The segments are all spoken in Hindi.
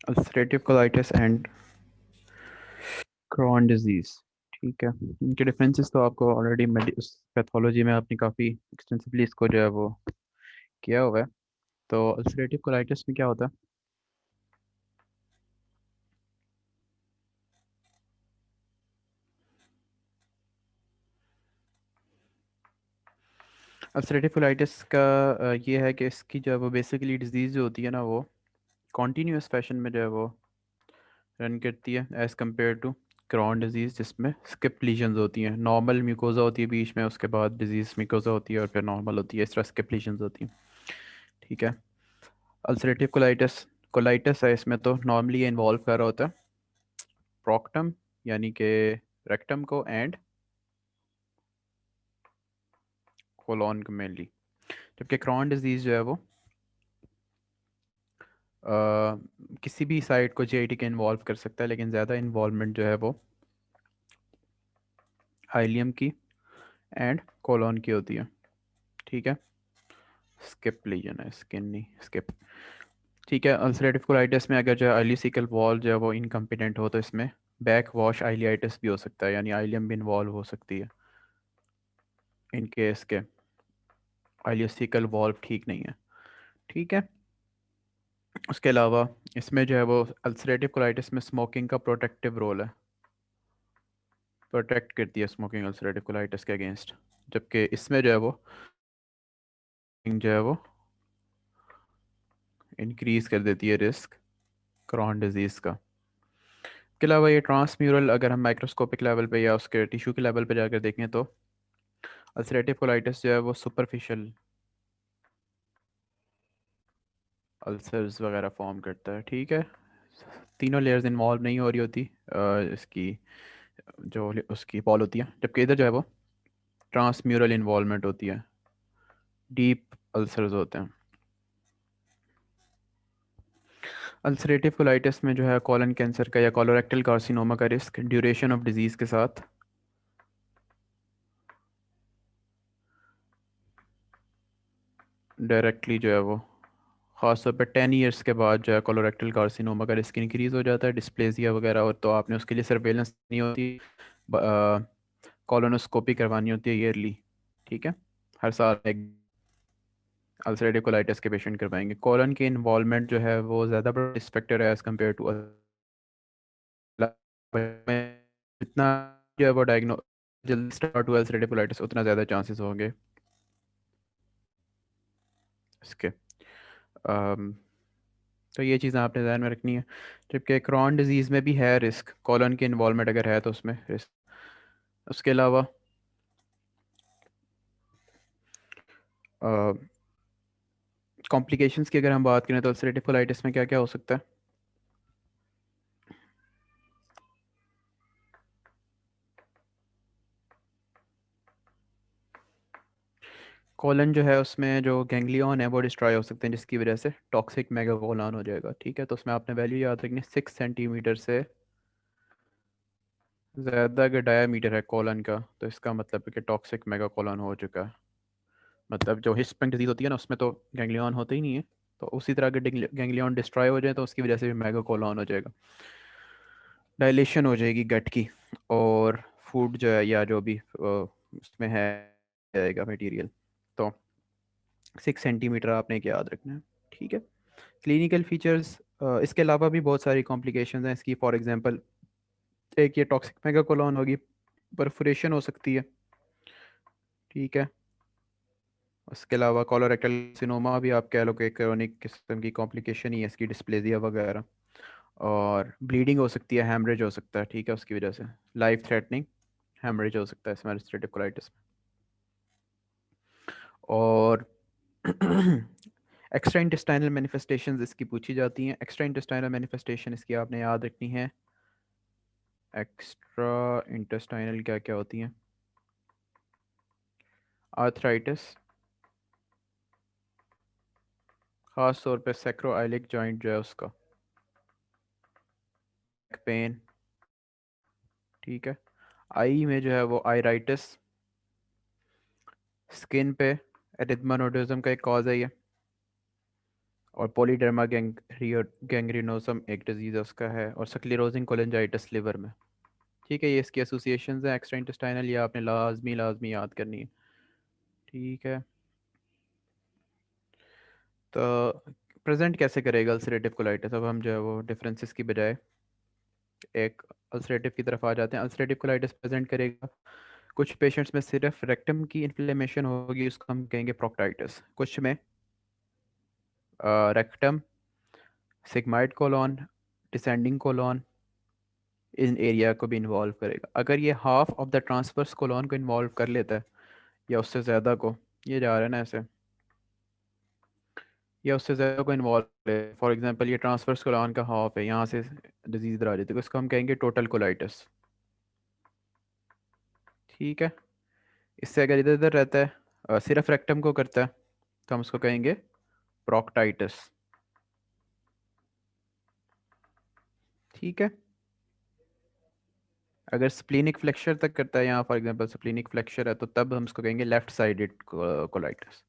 Ulcerative colitis and Crohn disease. ठीक है, इनके डिफरेंसेस तो आपको ऑलरेडी पैथोलॉजी में आपने काफ़ी एक्सटेंसिवली इसको जो है वो किया हुआ है। तो अल्सरेटिव कोलाइटिस में क्या होता है? अल्सरेटिव कोलाइटिस का ये है कि इसकी जो है वो बेसिकली डिजीज़ जो होती है ना, वो कॉन्टीन्यूस फैशन में जो है वो रन करती है as compare to Crohn disease, जिसमें स्किप लीजन्स होती हैं। नॉर्मल म्यूकोजा होती है बीच में, उसके बाद डिजीज़ म्यूकोजा होती है और फिर नॉर्मल होती है। इस तरह स्किप लीजन्स होती हैं। ठीक है। अल्सरेटिव कोलाइटिस कोलाइटिस है, इसमें तो नॉर्मली ये इन्वॉल्व कर रहा होता है प्रोक्टम, यानी कि रेक्टम को, एंड कोलोन को मेनली। जबकि क्रॉन डिजीज़ जो है वो किसी भी साइड को जीआईटी के इन्वॉल्व कर सकता है, लेकिन ज़्यादा इन्वॉल्वमेंट जो है वो आइलियम की एंड कोलोन की होती है। ठीक है। स्किप लीजन है, स्किन नहीं, स्किप। ठीक है। अल्सरेटिव कोलाइटिस में अगर जो है आइलियोसिकल वॉल जो है वो इनकम्पिटेंट हो, तो इसमें बैक वॉश आइलियाइटिस भी हो सकता है, यानी आइलियम भी इन्वॉल्व हो सकती है इन केस के आइलियोसिकल वॉल्व ठीक नहीं है। ठीक है। उसके अलावा इसमें जो है वो अल्सरेटिव कोलाइटिस में स्मोकिंग का प्रोटेक्टिव रोल है, प्रोटेक्ट करती है स्मोकिंग अल्सरेटिव कोलाइटिस के अगेंस्ट। जबकि इसमें जो है वो जो है वो इंक्रीज कर देती है रिस्क क्रॉन डिजीज़ का। के अलावा ये ट्रांसम्यूरल, अगर हम माइक्रोस्कोपिक लेवल पे या उसके टिश्यू के लेवल पे जाकर देखें, तो अल्सरेटिव कोलाइटिस जो है वो सुपरफिशियल अल्सर्स वगैरह फॉर्म करता है। ठीक है। तीनों लेयर्स इन्वॉल्व नहीं हो रही होती इसकी जो उसकी बॉल होती है, जबकि इधर जो है वो ट्रांसम्यूरल इन्वॉल्वमेंट होती है, डीप अल्सर्स होते हैं। अल्सरेटिव कोलाइटिस में जो है कॉलन कैंसर का या कोलोरेक्टल कार्सिनोमा का रिस्क ड्यूरेशन ऑफ डिजीज़ के साथ डायरेक्टली जो है वो ख़ासतौर पर 10 ईयर्स के बाद जो है कोलोरेक्टल कार्सिनोमा का रिस्क इंक्रीज़ हो जाता है, डिस्प्लेसिया वगैरह। और तो आपने उसके लिए सर्वेलेंस नहीं होती, कॉलोनोस्कोपी करवानी होती है ईयरली। ठीक है। हर साल एक अल्सरेटिव कोलाइटिस के पेशेंट करवाएंगे। कॉलन की इन्वॉल्वमेंट जो है वो ज़्यादा बड़ा रिस्क फैक्टर है एज़ कम्पेयर टू जितना जो है वो डायग्नो जल्दी स्टार्ट हुआ अल्सरेटिव कोलाइटिस, उतना ज़्यादा चांसेस होंगे इसके। अम, तो ये चीज़ें आपने ध्यान में रखनी है। जबकि क्रॉन डिजीज़ में भी है रिस्क, कॉलन की इन्वॉल्वमेंट अगर है तो उसमें रिस्क। उसके अलावा कॉम्प्लिकेशंस की अगर हम बात करें, तो अल्सरेटिव कोलाइटिस में क्या क्या हो सकता है? कॉलन जो है उसमें जो गैंग्लियन है वो डिस्ट्रॉय हो सकते हैं, जिसकी वजह से टॉक्सिक मेगाकोलन हो जाएगा। ठीक है। तो उसमें आपने वैल्यू याद रखनी, 6 सेंटीमीटर से ज़्यादा अगर डायामीटर है कॉलन का, तो इसका मतलब है कि टॉक्सिक मेगाकोलन हो चुका है। मतलब जो हिस्पेनिक डिजीज होती है ना, उसमें तो गैंग्लियन होते ही नहीं है। तो उसी तरह अगर गैंग्लियन डिस्ट्रॉय हो जाए, तो उसकी वजह से भी मेगाकोलन हो जाएगा, डायलेशन हो जाएगी गट की, और फूड जो है या जो भी उसमें है जाएगा मटेरियल। तो 6 सेंटीमीटर आपने एक याद रखना है। ठीक है। क्लिनिकल फीचर्स, इसके अलावा भी बहुत सारी कॉम्प्लिकेशंस हैं इसकी। फॉर एग्जांपल, एक ये टॉक्सिक मेगाकोलन होगी, परफोरेशन हो सकती है। ठीक है। उसके अलावा कोलोरेक्टल सिनोमा भी आप कह लो कि क्रोनिक किस्म की कॉम्प्लिकेशन ही है इसकी, डिस्प्लेजिया वगैरह। और ब्लीडिंग हो सकती है, हेमरेज हो सकता है। ठीक है। उसकी वजह से लाइफ थ्रेटनिंग हेमरेज हो सकता है इसमें, अल्सरेटिव कोलाइटिस में। और एक्स्ट्रा इंटेस्टाइनल मैनिफेस्टेशंस इसकी पूछी जाती हैं। एक्स्ट्रा इंटेस्टाइनल मैनिफेस्टेशन इसकी आपने याद रखनी है। एक्स्ट्रा इंटेस्टाइनल क्या क्या होती हैं? आर्थराइटिस, ख़ास तौर पे सैक्रोइलिक जॉइंट जो है उसका, पेन। ठीक है। आई में जो है वो आइराइटिस, स्किन पे एरिथ्मानोडिज्म का एक कॉज है ये। और पॉलीडर्मा गैंग्रीनोसम एक डिजीज़ है उसका है, और स्क्लेरोजिंग कोलिंजाइटिस लिवर में। ठीक है, ये इसकी एसोसिएशंस हैं एक्स्ट्रा इंटेस्टाइनल, ये आपने लाजमी लाजमी याद करनी है। ठीक है, तो प्रेजेंट कैसे करेगा अल्सरेटिव कोलाइटिस? अब हम जो है वो डिफरेंसेस की बजाय एक अल्सरेटिव की तरफ आ जाते हैं। अल्सरेटिव कोलाइटिस प्रेजेंट करेगा कुछ पेशेंट्स में सिर्फ रेक्टम की इन्फ्लेमेशन होगी, उसको हम कहेंगे प्रोक्टाइटिस। कुछ में rectum, sigmoid colon, descending colon, इन एरिया को भी इन्वॉल्व करेगा। अगर ये half of the transverse colon को इन्वॉल्व कर लेता है या उससे ज़्यादा को, ये जा रहा है ना ऐसे, या उससे ज़्यादा को इन्वॉल्व है, फॉर एग्जांपल ये ट्रांसवर्स कोलॉन का हाफ है, यहाँ से डिजीज इधर आ जाती है, तो इसको हम कहेंगे टोटल कोलाइटिस। ठीक है, इससे अगर इधर इधर रहता है, सिर्फ रेक्टम को करता है, तो हम उसको कहेंगे प्रोक्टाइटिस। ठीक है, अगर स्प्लीनिक फ्लेक्चर तक करता है, यहाँ फॉर एग्जांपल स्प्लीनिक फ्लेक्चर है, तो तब हम उसको कहेंगे लेफ्ट साइडेड कोलाइटिस।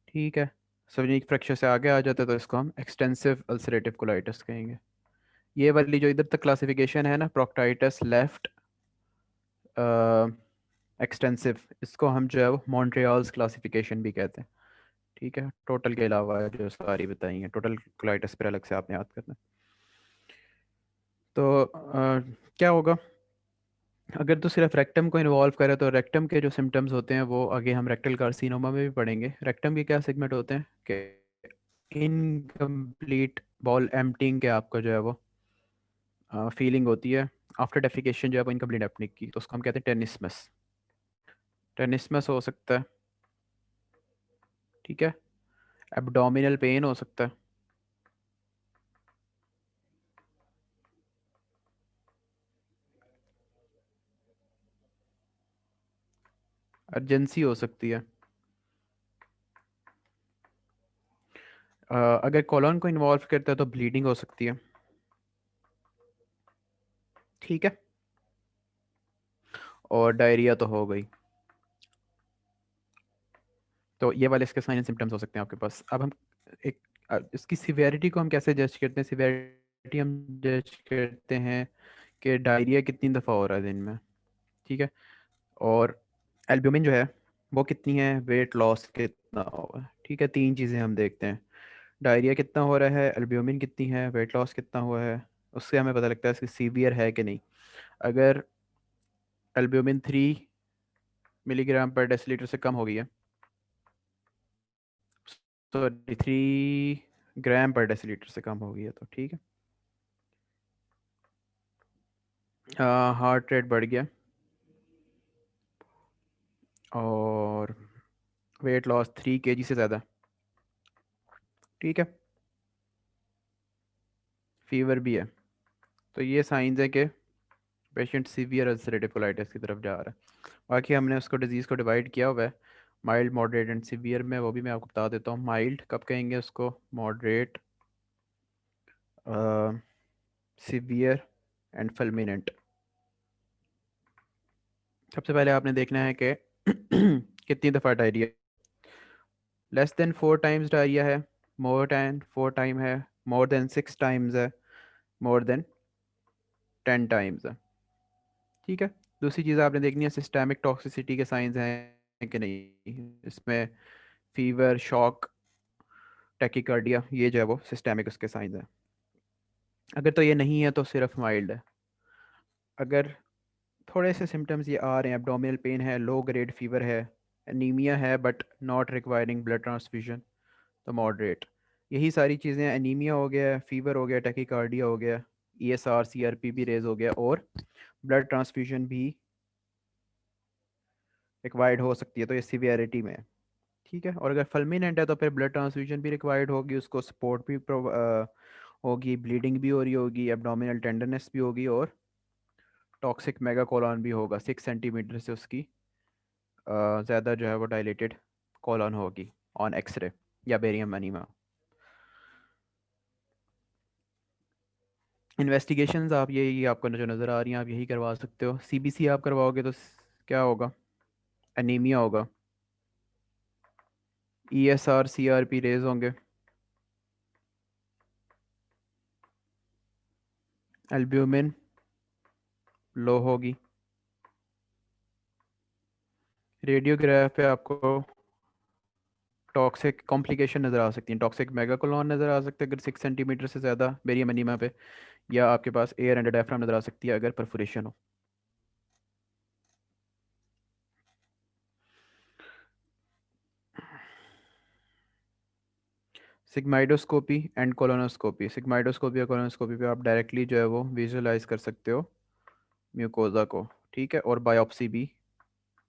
ठीक है, स्प्लीनिक फ्लेक्चर से आगे आ जाता है तो इसको हम एक्सटेंसिव अल्सरेटिव कोलाइटिस कहेंगे। ये वाली जो इधर तक क्लासिफिकेशन है ना, प्रोक्टाइटिस, लेफ्ट, एक्सटेंसिव, इसको हम जो है वो मॉन्ट्रियल्स क्लासिफिकेशन भी कहते हैं। ठीक है, टोटल के अलावा जो सारी बताई हैं, टोटल कोलाइटिस पर अलग से आपने याद करना है। तो क्या होगा अगर तो सिर्फ रेक्टम को इन्वॉल्व करे, तो रेक्टम के जो सिम्टम्स होते हैं वो आगे हम रेक्टल कार्सिनोमा में भी पढ़ेंगे। रेक्टम के क्या सेगमेंट होते हैं कि इनकम्प्लीट बॉल एम्पटिंग के आपका जो है वो फीलिंग होती है आफ्टर डेफिकेशन, जो है वो इनकम्प्लीट एम्पटिंग की, तो उसको हम कहते हैं टेनिस्मस। टेनिस्मस हो सकता है। ठीक है, एब्डोमिनल पेन हो सकता है, अर्जेंसी हो सकती है। अगर कॉलन को इन्वॉल्व करता है तो ब्लीडिंग हो सकती है। ठीक है, और डायरिया तो हो गई। तो ये वाले इसके साइन सिम्टम्स हो सकते हैं आपके पास। अब हम एक इसकी सिवेरिटी को हम कैसे जज करते हैं? सिवेरिटी हम जज करते हैं कि डायरिया कितनी दफ़ा हो रहा है दिन में। ठीक है, और एल्ब्यूमिन जो है वो कितनी है, वेट लॉस कितना हुआ है। ठीक है, तीन चीज़ें हम देखते हैं, डायरिया कितना हो रहा है, एल्ब्यूमिन कितनी है, वेट लॉस कितना हुआ है। उससे हमें पता लगता है इसकी सीवियर है कि नहीं। अगर एल्ब्यूमिन 3 मिलीग्राम पर डेसीलीटर से कम हो गई है, तो 3 ग्राम पर डेसीलीटर से कम हो गई है, तो ठीक है। हार्ट रेट बढ़ गया, और वेट लॉस 3 kg से ज़्यादा। ठीक है, फीवर भी है। तो ये साइंस है कि पेशेंट सीवियर अल्सरेटिव कोलाइटिस की तरफ जा रहा है। बाकी हमने उसको डिजीज़ को डिवाइड किया हुआ है माइल्ड, मॉडरेट एंड सीवियर में, वो भी मैं आपको बता देता हूँ। माइल्ड कब कहेंगे उसको, मॉडरेट, सीवियर एंड फुलमिनेंट। सबसे पहले आपने देखना है कि कितनी दफ़ा diarrhoea, less than 4 times diarrhoea है, मोर देन 4 टाइम है, मोर देन 6 टाइम्स है, मोर देन 10 टाइम्स है। ठीक है, दूसरी चीज़ आपने देखनी है सिस्टेमिक टॉक्सिसिटी के साइंस हैं कि नहीं इसमें। फीवर, शॉक, टैकीकार्डिया, ये जो है वो सिस्टेमिक उसके साइंस हैं। अगर तो ये नहीं है तो सिर्फ माइल्ड है। अगर थोड़े से सिम्टम्स ये आ रहे हैं, एब्डोमिनल पेन है, लो ग्रेड फीवर है, एनीमिया है but not requiring blood transfusion, तो मॉडरेट। यही सारी चीज़ें, एनीमिया हो गया, फीवर हो गया, टैकीकार्डिया हो गया, ESR CRP भी रेज हो गया, और ब्लड ट्रांसफ्यूजन भी रिक्वायर्ड हो सकती है, तो ये सीवियरिटी में है। ठीक है, और अगर फुलमिनेंट है तो फिर ब्लड ट्रांसफ्यूजन भी रिक्वायर्ड होगी, उसको सपोर्ट भी होगी, ब्लीडिंग भी हो रही होगी, एब्डोमिनल टेंडरनेस भी होगी, और टॉक्सिक मेगाकोलॉन भी होगा। 6 सेंटीमीटर से उसकी ज़्यादा जो है वो डायलेटेड कोलॉन होगी ऑन एक्सरे या बेरियम अनीमा। इन्वेस्टिगेशंस आप यही आपको जो नज़र आ रही हैं आप यही करवा सकते हो। CBC आप करवाओगे तो क्या होगा, एनीमिया होगा, ESR CRP रेज होंगे, एल्ब्यूमिन लो होगी। रेडियोग्राफ पे आपको टॉक्सिक कॉम्प्लिकेशन नज़र आ सकती है, टॉक्सिक मेगाकोलॉन नज़र आ सकते हैं अगर 6 सेंटीमीटर से ज़्यादा बेरियम एनीमा पे, या आपके पास एयर एंड डायफ्राम नज़र आ सकती है अगर परफोरेशन हो। सिग्माइडोस्कोपी एंड कोलोनोस्कोपी, सिग्माइडोस्कोपी या कोलोनोस्कोपी पे आप डायरेक्टली जो है वो विजुअलाइज कर सकते हो म्यूकोजा को, ठीक है, और बायोप्सी भी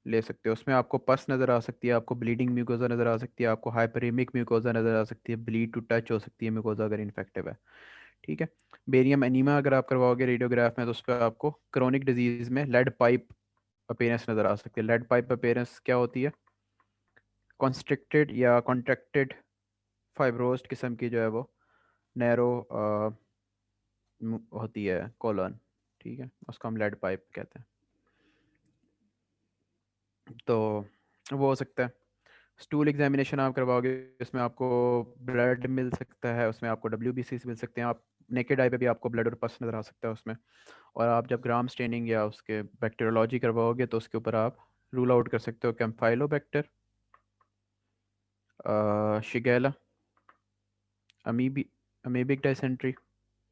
ले सकते हो। उसमें आपको पस नज़र आ सकती है, आपको ब्लीडिंग म्यूकोजा नज़र आ सकती है, आपको हाइपरेमिक म्यूकोजा नज़र आ सकती है, ब्लीड टू टच हो सकती है म्यूकोजा अगर इन्फेक्टिव है, ठीक है। बेरियम एनीमा अगर आप करवाओगे रेडियोग्राफ में तो उस पर आपको क्रोनिक डिजीज में लेड पाइप अपीयरेंस नज़र आ सकती है। लेड पाइप अपीयरेंस क्या होती है? कॉन्स्ट्रिक्टेड या कॉन्ट्रैक्टेड फाइब्रोस्ड किस्म की जो है वो नैरो होती है कॉलन, ठीक है, उसको हम लेड पाइप कहते हैं। तो वो हो सकता है। स्टूल एग्जामिनेशन आप करवाओगे, इसमें आपको ब्लड मिल सकता है, उसमें आपको WBC मिल सकते हैं, आप नेकेड आई पे भी आपको ब्लड और पस नज़र आ सकता है उसमें। और आप जब ग्राम स्टेनिंग या उसके बैक्टीरियोलॉजी करवाओगे तो उसके ऊपर आप रूल आउट कर सकते हो कैम्फाइलोबैक्टर, शिगेला, अमीबी अमीबिक डाइसेंट्री।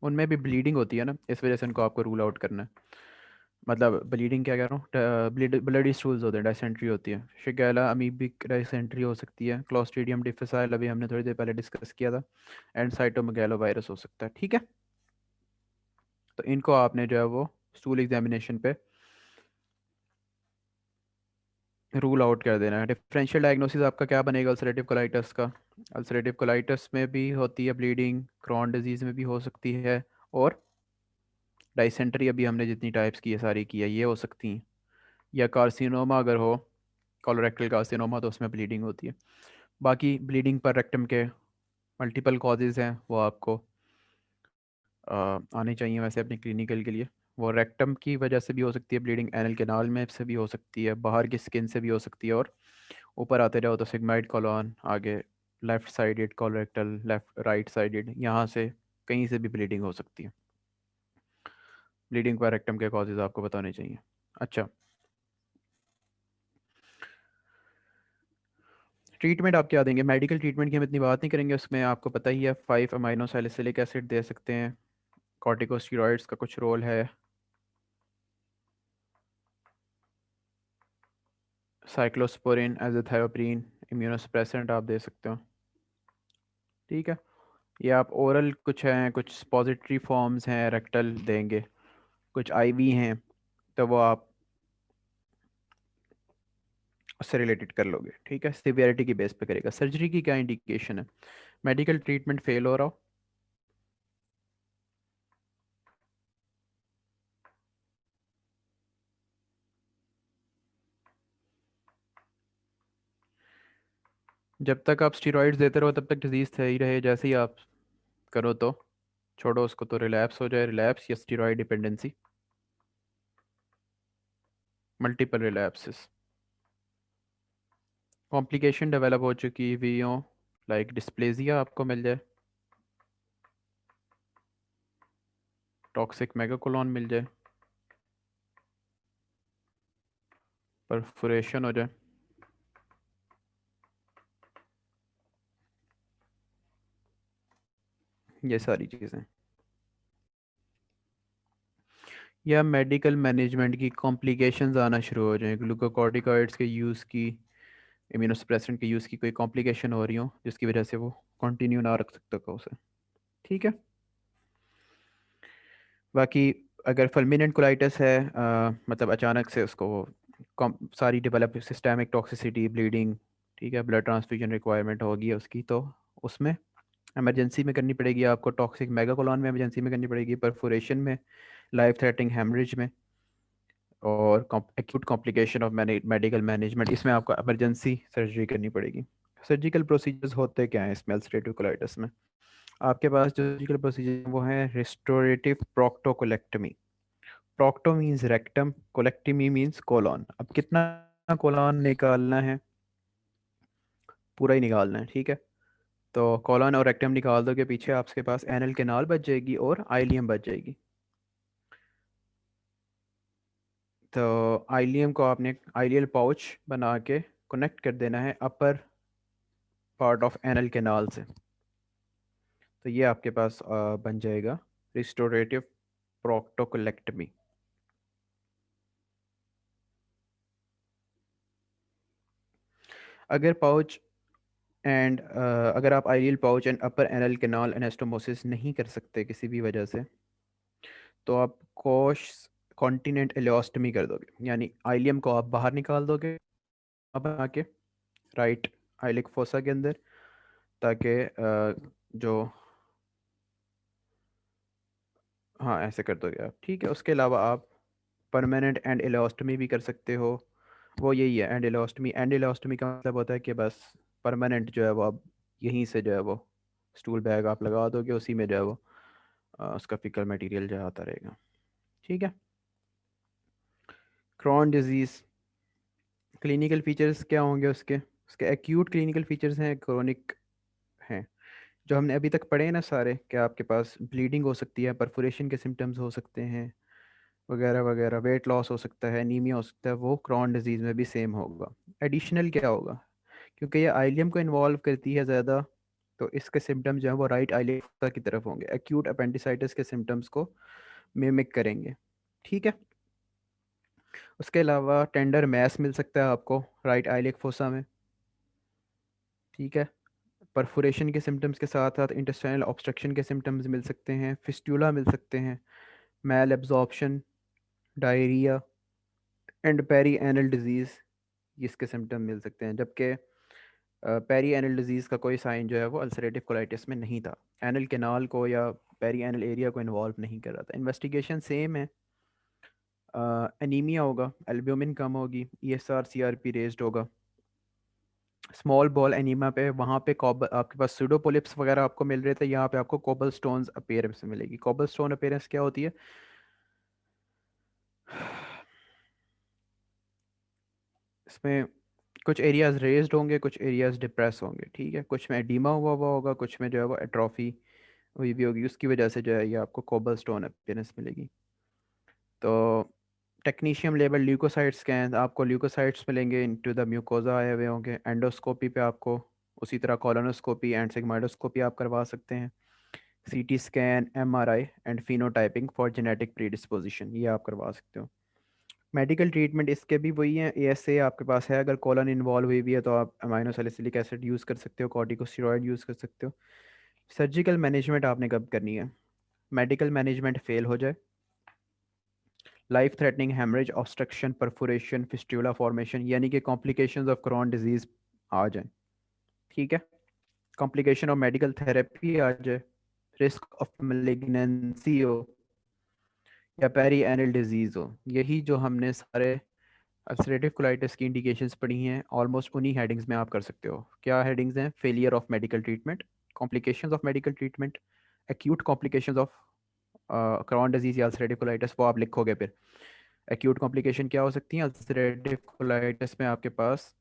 उनमें भी ब्लीडिंग होती है ना, इस वजह से उनको आपको रूल आउट करना है। मतलब ब्लीडिंग क्या कह रहा हूँ, ब्लडी स्टूल्स होते हैं, डाइसेंट्री होती है। शिगेला अमीबिक डाइसेंट्री हो सकती है, क्लोस्ट्रीडियम डिफिसाइल अभी हमने थोड़ी देर पहले डिस्कस किया था, एंड साइटोमेगालो वायरस हो सकता है, ठीक है। तो इनको आपने जो है वो स्टूल एग्जामिनेशन पे रूल आउट कर देना है। डिफरेंशियल डायग्नोसिस आपका क्या बनेगा अल्सरेटिव कोलाइटिस का? अल्सरेटिव कोलाइटिस में भी होती है ब्लीडिंग, क्रॉन डिजीज में भी हो सकती है, और डाइसेंट्री अभी हमने जितनी टाइप्स की है सारी की है ये हो सकती हैं। या कार्सिनोमा अगर हो, कोलोरेक्टल कार्सिनोमा, तो उसमें ब्लीडिंग होती है। बाकी ब्लीडिंग पर रेक्टम के मल्टीपल कॉजेज़ हैं, वो आपको आने चाहिए वैसे अपने क्लिनिकल के लिए। वो रेक्टम की वजह से भी हो सकती है ब्लीडिंग, एनल कैनाल में से भी हो सकती है, बाहर की स्किन से भी हो सकती है, और ऊपर आते जाओ तो सिग्माइड कॉलोन, आगे left sided colorectal, left right sided, यहाँ से कहीं से भी ब्लीडिंग हो सकती है। ब्लीडिंग पर रेक्टम के कॉजेज़ आपको बताने चाहिए। अच्छा, ट्रीटमेंट आप क्या देंगे? मेडिकल ट्रीटमेंट की हम इतनी बात नहीं करेंगे, उसमें आपको पता ही है 5 अमाइनो सैलिसिलिक एसिड दे सकते हैं, कॉर्टिकोस्टेरॉइड्स का कुछ रोल है, साइक्लोस्पोरिन, एज़ाथायोप्रीन, इम्यूनोसप्रेसेंट आप दे सकते हो, ठीक है। ये आप ओरल कुछ हैं, कुछ सपोजिटरी फॉर्म्स हैं रेक्टल देंगे, कुछ आईवी हैं, तो वो आप उससे रिलेटेड कर लोगे, ठीक है। सिवियरिटी की बेस पे करेगा। सर्जरी की क्या इंडिकेशन है? मेडिकल ट्रीटमेंट फेल हो रहा हो, जब तक आप स्टीरॉइड्स देते रहो तब तक डिजीज सही रहे, जैसे ही आप करो तो छोड़ो उसको, तो रिलैप्स हो जाए, रिलैप्स या steroid dependency, multiple relapses, complication develop हो चुकी हुई हो, लाइक डिस्प्लेजिया आपको मिल जाए, टॉक्सिक मेगाकोलॉन मिल जाए, परफोरेशन हो जाए, ये सारी चीज़ें, या मेडिकल मैनेजमेंट की कॉम्प्लिकेशंस आना शुरू हो जाए, ग्लूकोकॉर्टिकॉइड्स के यूज़ की, इम्यूनोसप्रेसेंट के यूज़ की कोई कॉम्प्लिकेशन हो रही हो जिसकी वजह से वो कंटिन्यू ना रख सकते हो उसे, ठीक है। बाकी अगर फुलमिनेंट कोलाइटिस है, मतलब अचानक से उसको सारी डेवलप सिस्टेमिक टॉक्सिसिटी, ब्लीडिंग, ठीक है, ब्लड ट्रांसफ्यूजन रिक्वायरमेंट होगी उसकी, तो उसमें इमरजेंसी में करनी पड़ेगी आपको, टॉक्सिक मेगाकोलॉन में इमरजेंसी में करनी पड़ेगी, परफोरेशन में, लाइफ थ्रेटनिंग हेमरेज में, और acute complication of medical management, इसमें आपको इमरजेंसी सर्जरी करनी पड़ेगी। सर्जिकल प्रोसीजर्स होते क्या हैं इसमें अल्सरेटिव कोलाइटिस में? आपके पास जो सर्जिकल प्रोसीजर वो है restorative proctocolectomy. Procto means rectum, colectomy means colon. अब कितना कोलॉन निकालना है? पूरा ही निकालना है, ठीक है। तो कोलॉन और रेक्टम निकाल दो के पीछे आपके पास एनल कैनाल बच जाएगी और आइलियम बच जाएगी, तो आइलियम को आपने आइलियल पाउच बना के कनेक्ट कर देना है upper part of anal canal से। तो ये आपके पास बन जाएगा रिस्टोरेटिव प्रोक्टोकोलेक्टमी। अगर पाउच एंड अगर आप ileal pouch and upper anal canal anastomosis नहीं कर सकते किसी भी वजह से, तो आप कोश कॉन्टिनेंट एलियोस्टमी कर दोगे, यानी आइलियम को आप बाहर निकाल दोगे बना के राइट आइलिक फोसा के अंदर, ताकि जो हाँ ऐसे कर दोगे आप, ठीक है। उसके अलावा आप परमानेंट एंड एलियोस्टमी भी कर सकते हो। वो यही है एंड एलियोस्टमी का मतलब होता है कि बस परमानेंट जो है वो आप यहीं से जो है वो स्टूल बैग आप लगा दोगे, उसी में जो है वो उसका फिकल मटेरियल जो है आता रहेगा, ठीक है। क्रॉन डिजीज़ क्लिनिकल फीचर्स क्या होंगे उसके? उसके एक्यूट क्लिनिकल फीचर्स हैं, क्रोनिक हैं। जो हमने अभी तक पढ़े हैं ना सारे, कि आपके पास ब्लीडिंग हो सकती है, परफोरेशन के सिम्टम्स हो सकते हैं वगैरह वगैरह, वेट लॉस हो सकता है, एनीमिया हो सकता है, वो क्रॉन डिजीज़ में भी सेम होगा। एडिशनल क्या होगा, क्योंकि ये आइलियम को इन्वॉल्व करती है ज़्यादा, तो इसके सिम्टम्स जो है वो राइट आइलिया की तरफ होंगे, एक्यूट अपेंडिसाइटिस के सिम्टम्स को मिमिक करेंगे, ठीक है। उसके अलावा टेंडर मैस मिल सकता है आपको राइट आइलिक फोसा में, ठीक है। परफोरेशन के सिम्टम्स के साथ साथ इंटेस्टाइनल ऑब्स्ट्रक्शन के सिम्टम्स मिल सकते हैं, फिस्टूला मिल सकते हैं, malabsorption, diarrhoea and perianal disease, इसके सिम्टम मिल सकते हैं। जबकि पेरी एनल डिजीज़ का कोई साइन जो है वो अल्सरेटिव कोलाइटिस में नहीं था, एनल कैनाल को या पेरी एनल एरिया को इन्वॉल्व नहीं कर रहा था। इन्वेस्टिगेशन सेम है, एनीमिया होगा, एल्ब्यूमिन कम होगी, ईएसआर सीआरपी रेज्ड होगा। स्मॉल बॉल एनीमा पे वहाँ पे कॉब आपके पास सूडोपोलिप्स वगैरह आपको मिल रहे थे, यहाँ पे आपको कोबल स्टोन्स अपीयरेंस मिलेगी। कोबल स्टोन अपीयरेंस क्या होती है? इसमें कुछ एरियाज रेज्ड होंगे, कुछ एरियाज डिप्रेस होंगे, ठीक है। कुछ में एडीमा हुआ हुआ होगा, कुछ में जो है वो एट्रोफी हुई भी होगी, उसकी वजह से जो है ये आपको कोबल स्टोन अपीयरेंस मिलेगी। तो टेक्नीशियम लेवल ल्यूकोसाइट स्कैन, आपको ल्यूकोसाइट्स मिलेंगे इनटू द म्यूकोजा आए हुए होंगे। एंडोस्कोपी पे आपको उसी तरह कॉलोनोस्कोपी एंड सिग्माइडोस्कोपी आप करवा सकते हैं। CT scan, MRI and phenotyping for genetic predisposition, ये आप करवा सकते हो। मेडिकल ट्रीटमेंट इसके भी वही हैं, एएसए आपके पास है, अगर कॉलन इन्वॉल्व हुई भी है तो आप अमाइनो सैलिसिलिक एसिड यूज़ कर सकते हो, कॉर्टिकोस्टेरॉइड यूज़ कर सकते हो। सर्जिकल मैनेजमेंट आपने कब करनी है? मेडिकल मैनेजमेंट फेल हो जाए, life threatening haemorrhage, obstruction, perforation, fistula formation, यानी कि कॉम्प्लिकेशंस ऑफ क्रॉन डिजीज आ जाए, ठीक है। कॉम्प्लिकेशन ऑफ मेडिकल थेरेपी आ जाए, रिस्क ऑफ मेलिग्नेंसी हो, या पेरी एनल डिजीज हो, यही जो हमने सारे अल्सरेटिव कोलाइटिस की इंडिकेशंस पढ़ी हैं, ऑलमोस्ट उन्हीं हेडिंग्स में आप कर सकते हो। क्या हेडिंग्स हैं? Failure of medical treatment, complications of medical treatment, acute complications of Crohn disease या अल्सरेटिव कोलाइटिस, वो आप लिखोगे फिर। एक्यूट कॉम्प्लिकेशन क्या हो सकती है? अल्सरेटिव कोलाइटिस में आपके पास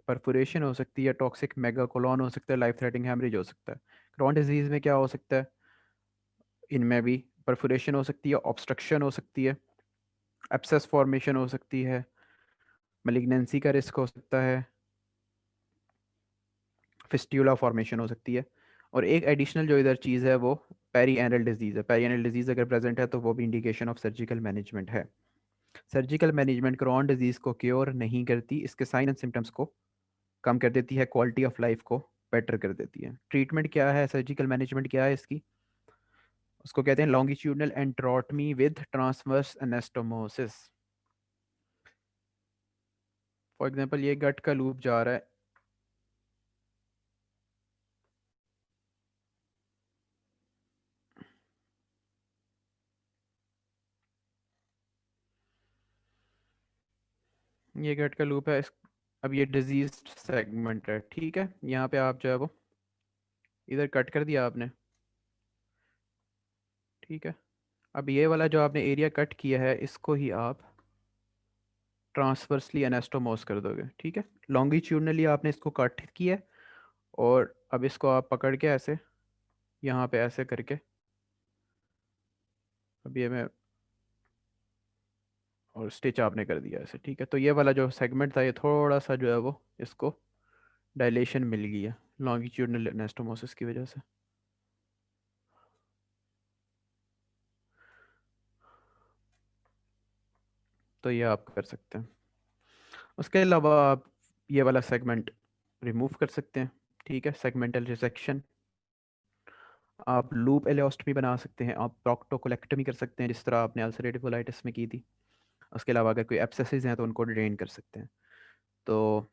परफोरेशन हो सकती है, टॉक्सिक मेगाकोलॉन हो सकता है, लाइफ थ्रेटनिंग हेमरेज हो सकता है। क्रॉन डिजीज में क्या हो सकता है? इनमें भी परफोरेशन हो सकती है, ऑब्स्ट्रक्शन हो सकती है, एब्सेस फॉर्मेशन हो सकती है, मलिग्नेंसी का रिस्क हो सकता है, फिस्ट्यूला फॉर्मेशन हो सकती है। और एक एडिशनल जो इधर चीज़ है वो पेरी एनल डिजीज़ है। पेरी एनल डिजीज़ अगर प्रेजेंट है तो वो भी इंडिकेशन ऑफ सर्जिकल मैनेजमेंट है। सर्जिकल मैनेजमेंट क्रॉन डिजीज़ को क्योर नहीं करती, इसके साइन एंड सिम्टम्स को कम कर देती है, क्वालिटी ऑफ लाइफ को बेटर कर देती है। ट्रीटमेंट क्या है, सर्जिकल मैनेजमेंट क्या है इसकी? उसको कहते हैं longitudinal enterotomy with transverse anastomosis. For example ये गट का लूप जा रहा है, ये गट का लूप है अब ये डिजीज सेगमेंट है, ठीक है। यहाँ पे आप जो है वो इधर कट कर दिया आपने, ठीक है। अब ये वाला जो आपने एरिया कट किया है इसको ही आप ट्रांसवर्सली एनास्टोमोस कर दोगे, ठीक है। लॉन्गिट्यूडनली आपने इसको कट किया है, और अब इसको आप पकड़ के ऐसे यहाँ पे ऐसे करके, अब ये मैं और स्टिच आपने कर दिया ऐसे, ठीक है। तो ये वाला जो सेगमेंट था ये थोड़ा सा जो है वो इसको डायलेशन मिल गई है लॉन्गिट्यूडनल एनास्टोमोसिस की वजह से। तो ये आप कर सकते हैं। उसके अलावा आप ये वाला सेगमेंट रिमूव कर सकते हैं, ठीक है, सेगमेंटल रिसेक्शन। आप लूप एलियोस्टमी बना सकते हैं, आप प्रोक्टोकोलेक्टमी कर सकते हैं जिस तरह आपने अल्सरेटिव कोलाइटिस में की थी। उसके अलावा अगर कोई एब्सेसिस हैं तो उनको ड्रेन कर सकते हैं। तो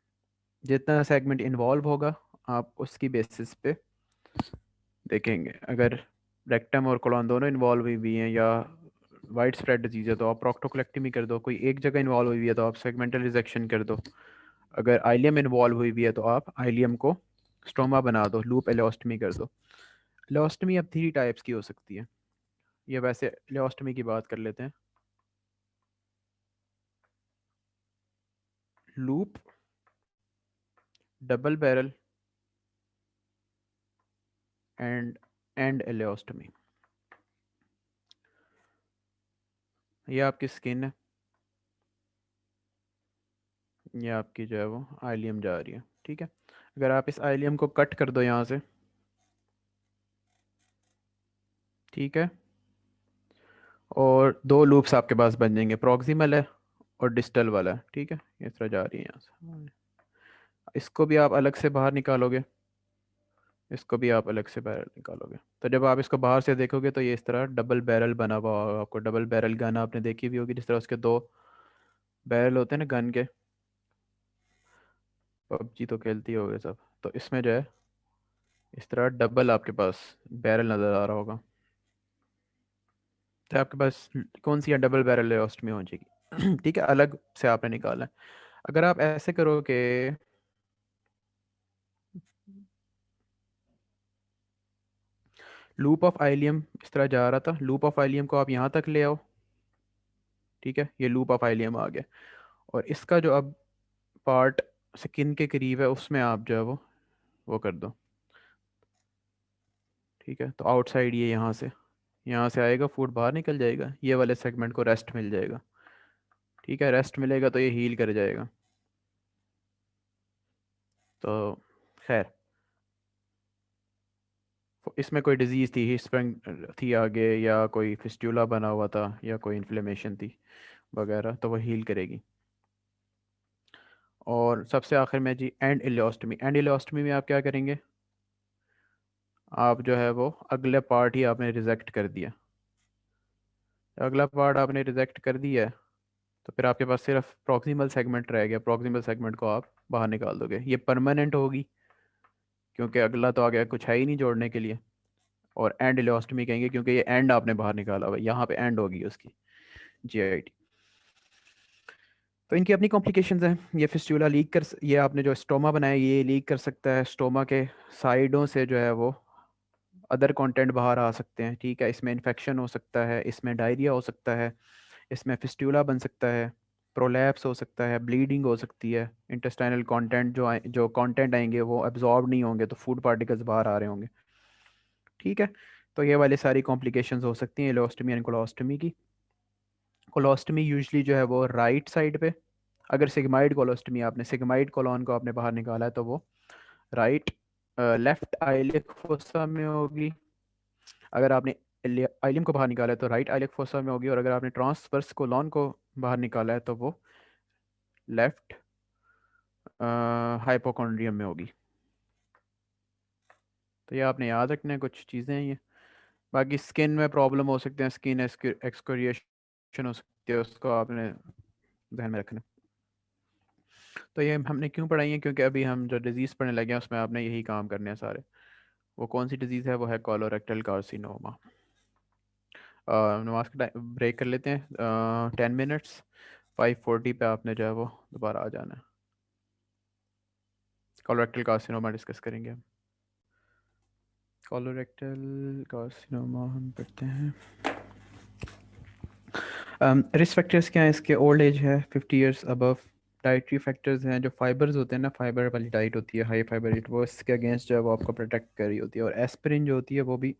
जितना सेगमेंट इन्वॉल्व होगा आप उसकी बेसिस पे देखेंगे। अगर रेक्टम और कोलन दोनों इन्वॉल्व हुई हुई हैं या वाइड स्प्रेड डिजीज है तो आप प्रोक्टोकोलेक्टमी कर दो। कोई एक जगह इन्वॉल्व हुई हुई है तो आप सेगमेंटल रिजेक्शन कर दो। अगर आइलियम इन्वॉल्व हुई हुई है तो आप आइलियम को स्टोमा बना दो, लूप एलियोस्टमी कर दो। एलियोस्टमी अब 3 टाइप्स की हो सकती है। ये वैसे एलियोस्टमी की बात कर लेते हैं। Loop, double barrel and ileostomy. ये आपकी स्किन है, ये आपकी जो है वो आइलियम जा रही है, ठीक है। अगर आप इस आइलियम को कट कर दो यहाँ से, ठीक है, और 2 लूप्स आपके पास बन जाएंगे, प्रॉक्सिमल है और डिस्टल वाला है, ठीक है। ये इस तरह जा रही है यहाँ से। इसको भी आप अलग से बाहर निकालोगे, इसको भी आप अलग से बाहर निकालोगे। तो जब आप इसको बाहर से देखोगे तो ये इस तरह डबल बैरल बना हुआ होगा। आपको डबल बैरल गन आपने देखी भी होगी, जिस तरह उसके 2 बैरल होते हैं ना गन के। पबजी तो खेलती होगे सब, तो इसमें जो है इस तरह डबल आपके पास बैरल नज़र आ रहा होगा। तो आपके पास कौन सी डबल बैरल रोस्ट में हो जाएगी ठीक है, अलग से आपने निकाला है। अगर आप ऐसे करोगे, लूप ऑफ आइलियम इस तरह जा रहा था, लूप ऑफ आइलियम को आप यहाँ तक ले आओ, ठीक है, ये लूप ऑफ आइलियम आ गया। और इसका जो अब पार्ट स्किन के करीब है उसमें आप जो है वो कर दो, ठीक है। तो आउटसाइड ये यहाँ से आएगा, फूड बाहर निकल जाएगा, ये वाले सेगमेंट को रेस्ट मिल जाएगा, ठीक है। रेस्ट मिलेगा तो ये हील कर जाएगा। तो खैर, इसमें कोई डिजीज़ थी, हिस्पेंग थी आगे, या कोई फिस्टूला बना हुआ था, या कोई इन्फ्लेमेशन थी वगैरह, तो वो हील करेगी। और सबसे आखिर में जी एंड इलियोस्टमी। एंड इलियोस्टमी में आप क्या करेंगे, आप जो है वो अगले पार्ट ही आपने रिजेक्ट कर दिया। अगला पार्ट आपने रिजेक्ट कर दिया है तो फिर आपके पास सिर्फ प्रॉक्सिमल सेगमेंट रह गया। प्रॉक्सिमल सेगमेंट को आप बाहर निकाल दोगे, ये परमानेंट होगी क्योंकि अगला तो आगे कुछ है ही नहीं जोड़ने के लिए। और एंड इलियोस्टमी कहेंगे क्योंकि ये एंड आपने बाहर निकाला हुआ है, यहाँ पे एंड होगी उसकी, GIT। तो इनकी अपनी कॉम्प्लिकेशंस हैं। ये फिस्टूला ये आपने जो स्टोमा बनाया ये लीक कर सकता है। स्टोमा के साइडों से जो है वो अदर कंटेंट बाहर आ सकते हैं, ठीक है। इसमें इन्फेक्शन हो सकता है, इसमें डायरिया हो सकता है, इसमें फिस्टूला बन सकता है, प्रोलैप्स हो सकता है, ब्लीडिंग हो सकती है। इंटेस्टाइनल कंटेंट जो कंटेंट आएंगे वो एब्जॉर्ब नहीं होंगे तो फूड पार्टिकल्स बाहर आ रहे होंगे, ठीक है। तो ये वाली सारी कॉम्प्लिकेशंस हो सकती हैं इलोस्टमी एंड कोलोस्टमी की। कोलोस्टमी यूजली जो है वो राइट साइड पे, अगर सिग्माइड कोलोस्टमी आपने सिग्माइड कोलोन को आपने बाहर निकाला है तो वो राइट लेफ्ट आइलिक फोसा में होगी। अगर आपने आइलियम को बाहर निकाला है तो राइट आइलिक फोसा में होगी। और अगर आपने ट्रांसवर्स कोलोन को बाहर निकाला है तो वो लेफ्ट हाइपोकॉन्ड्रियम में होगी। तो ये आपने याद रखना है, कुछ चीज़ें हैं ये। बाकी स्किन में प्रॉब्लम हो सकते हैं, स्किन एक्सकोरिएशन हो सकती है, उसको आपने ध्यान में रखना। तो ये हमने क्यों पढ़ाई है, क्योंकि अभी हम जो डिजीज़ पढ़ने लगे हैं उसमें आपने यही काम करने हैं सारे। वो कौन सी डिजीज़ है, वो है कोलोरेक्टल कार्सिनोमा। नमाज का टाइम ब्रेक कर लेते हैं 10 मिनट्स। 5:40 पे आपने जो है वो दोबारा आ जाना है। कोलोरेक्टल कार्सिनोमा डिस्कस करेंगे हम। कोलोरेक्टल कार्सिनोमा हम पढ़ते हैं। रिस्क फैक्टर्स क्या है इसके, ओल्ड एज है, 50 ईयर्स अबव। डाइटरी फैक्टर्स हैं, जो फाइबर्स होते हैं ना, फाइबर वाली डाइट होती है, हाई फाइबर डाइट, वो इसके अगेंस्ट जो है वो आपको प्रोटेक्ट कर रही होती है। और एस्पिरिन जो होती है वो भी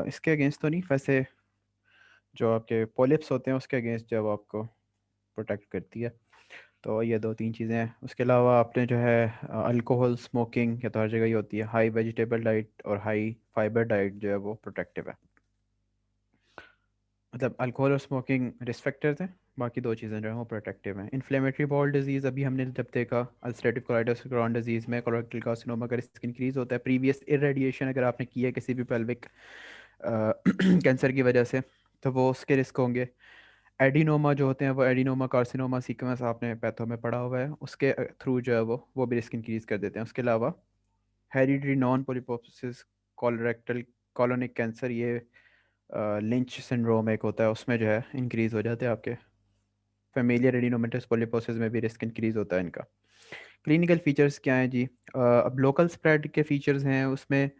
इसके अगेंस्ट तो नहीं वैसे, जो आपके पॉलिप्स होते हैं उसके अगेंस्ट जब आपको प्रोटेक्ट करती है। तो ये दो तीन चीज़ें हैं। उसके अलावा आपने जो है अल्कोहल स्मोकिंग या तो हर जगह ही होती है, हाई वेजिटेबल डाइट और हाई फाइबर डाइट जो है वो प्रोटेक्टिव है। मतलब अल्कोहल और स्मोकिंग रिस्क फैक्टर्स हैं, बाकी दो चीज़ें जो हैं वो प्रोटेक्टिव हैं। इन्फ्लेमेटरी बॉल डिजीज़ अभी हमने जब देखा अल्सरेटिव कोलाइटिस क्रॉन डिजीज़ में कोलोरेक्टल कार्सिनोमा का रिस्क इंक्रीज होता है। प्रीवियस इरेडिएशन अगर आपने किया है किसी भी पेल्विक कैंसर की वजह से तो वो उसके रिस्क होंगे। एडिनोमा जो होते हैं वो एडिनोमा कार्सिनोमा सीक्वेंस आपने पैथो में पढ़ा हुआ है, उसके थ्रू जो है वो भी रिस्क इंक्रीज कर देते हैं। उसके अलावा hereditary non polyposis colorectal colonic cancer, ये लिंच सिंड्रोम एक होता है, उसमें जो है इंक्रीज हो जाते हैं आपके। फेमिलियर एडिनोमेटस पॉलीपोसिस में भी रिस्क इंक्रीज होता है इनका। क्लिनिकल फीचर्स क्या हैं जी? अब लोकल स्प्रेड के फीचर्स हैं, उसमें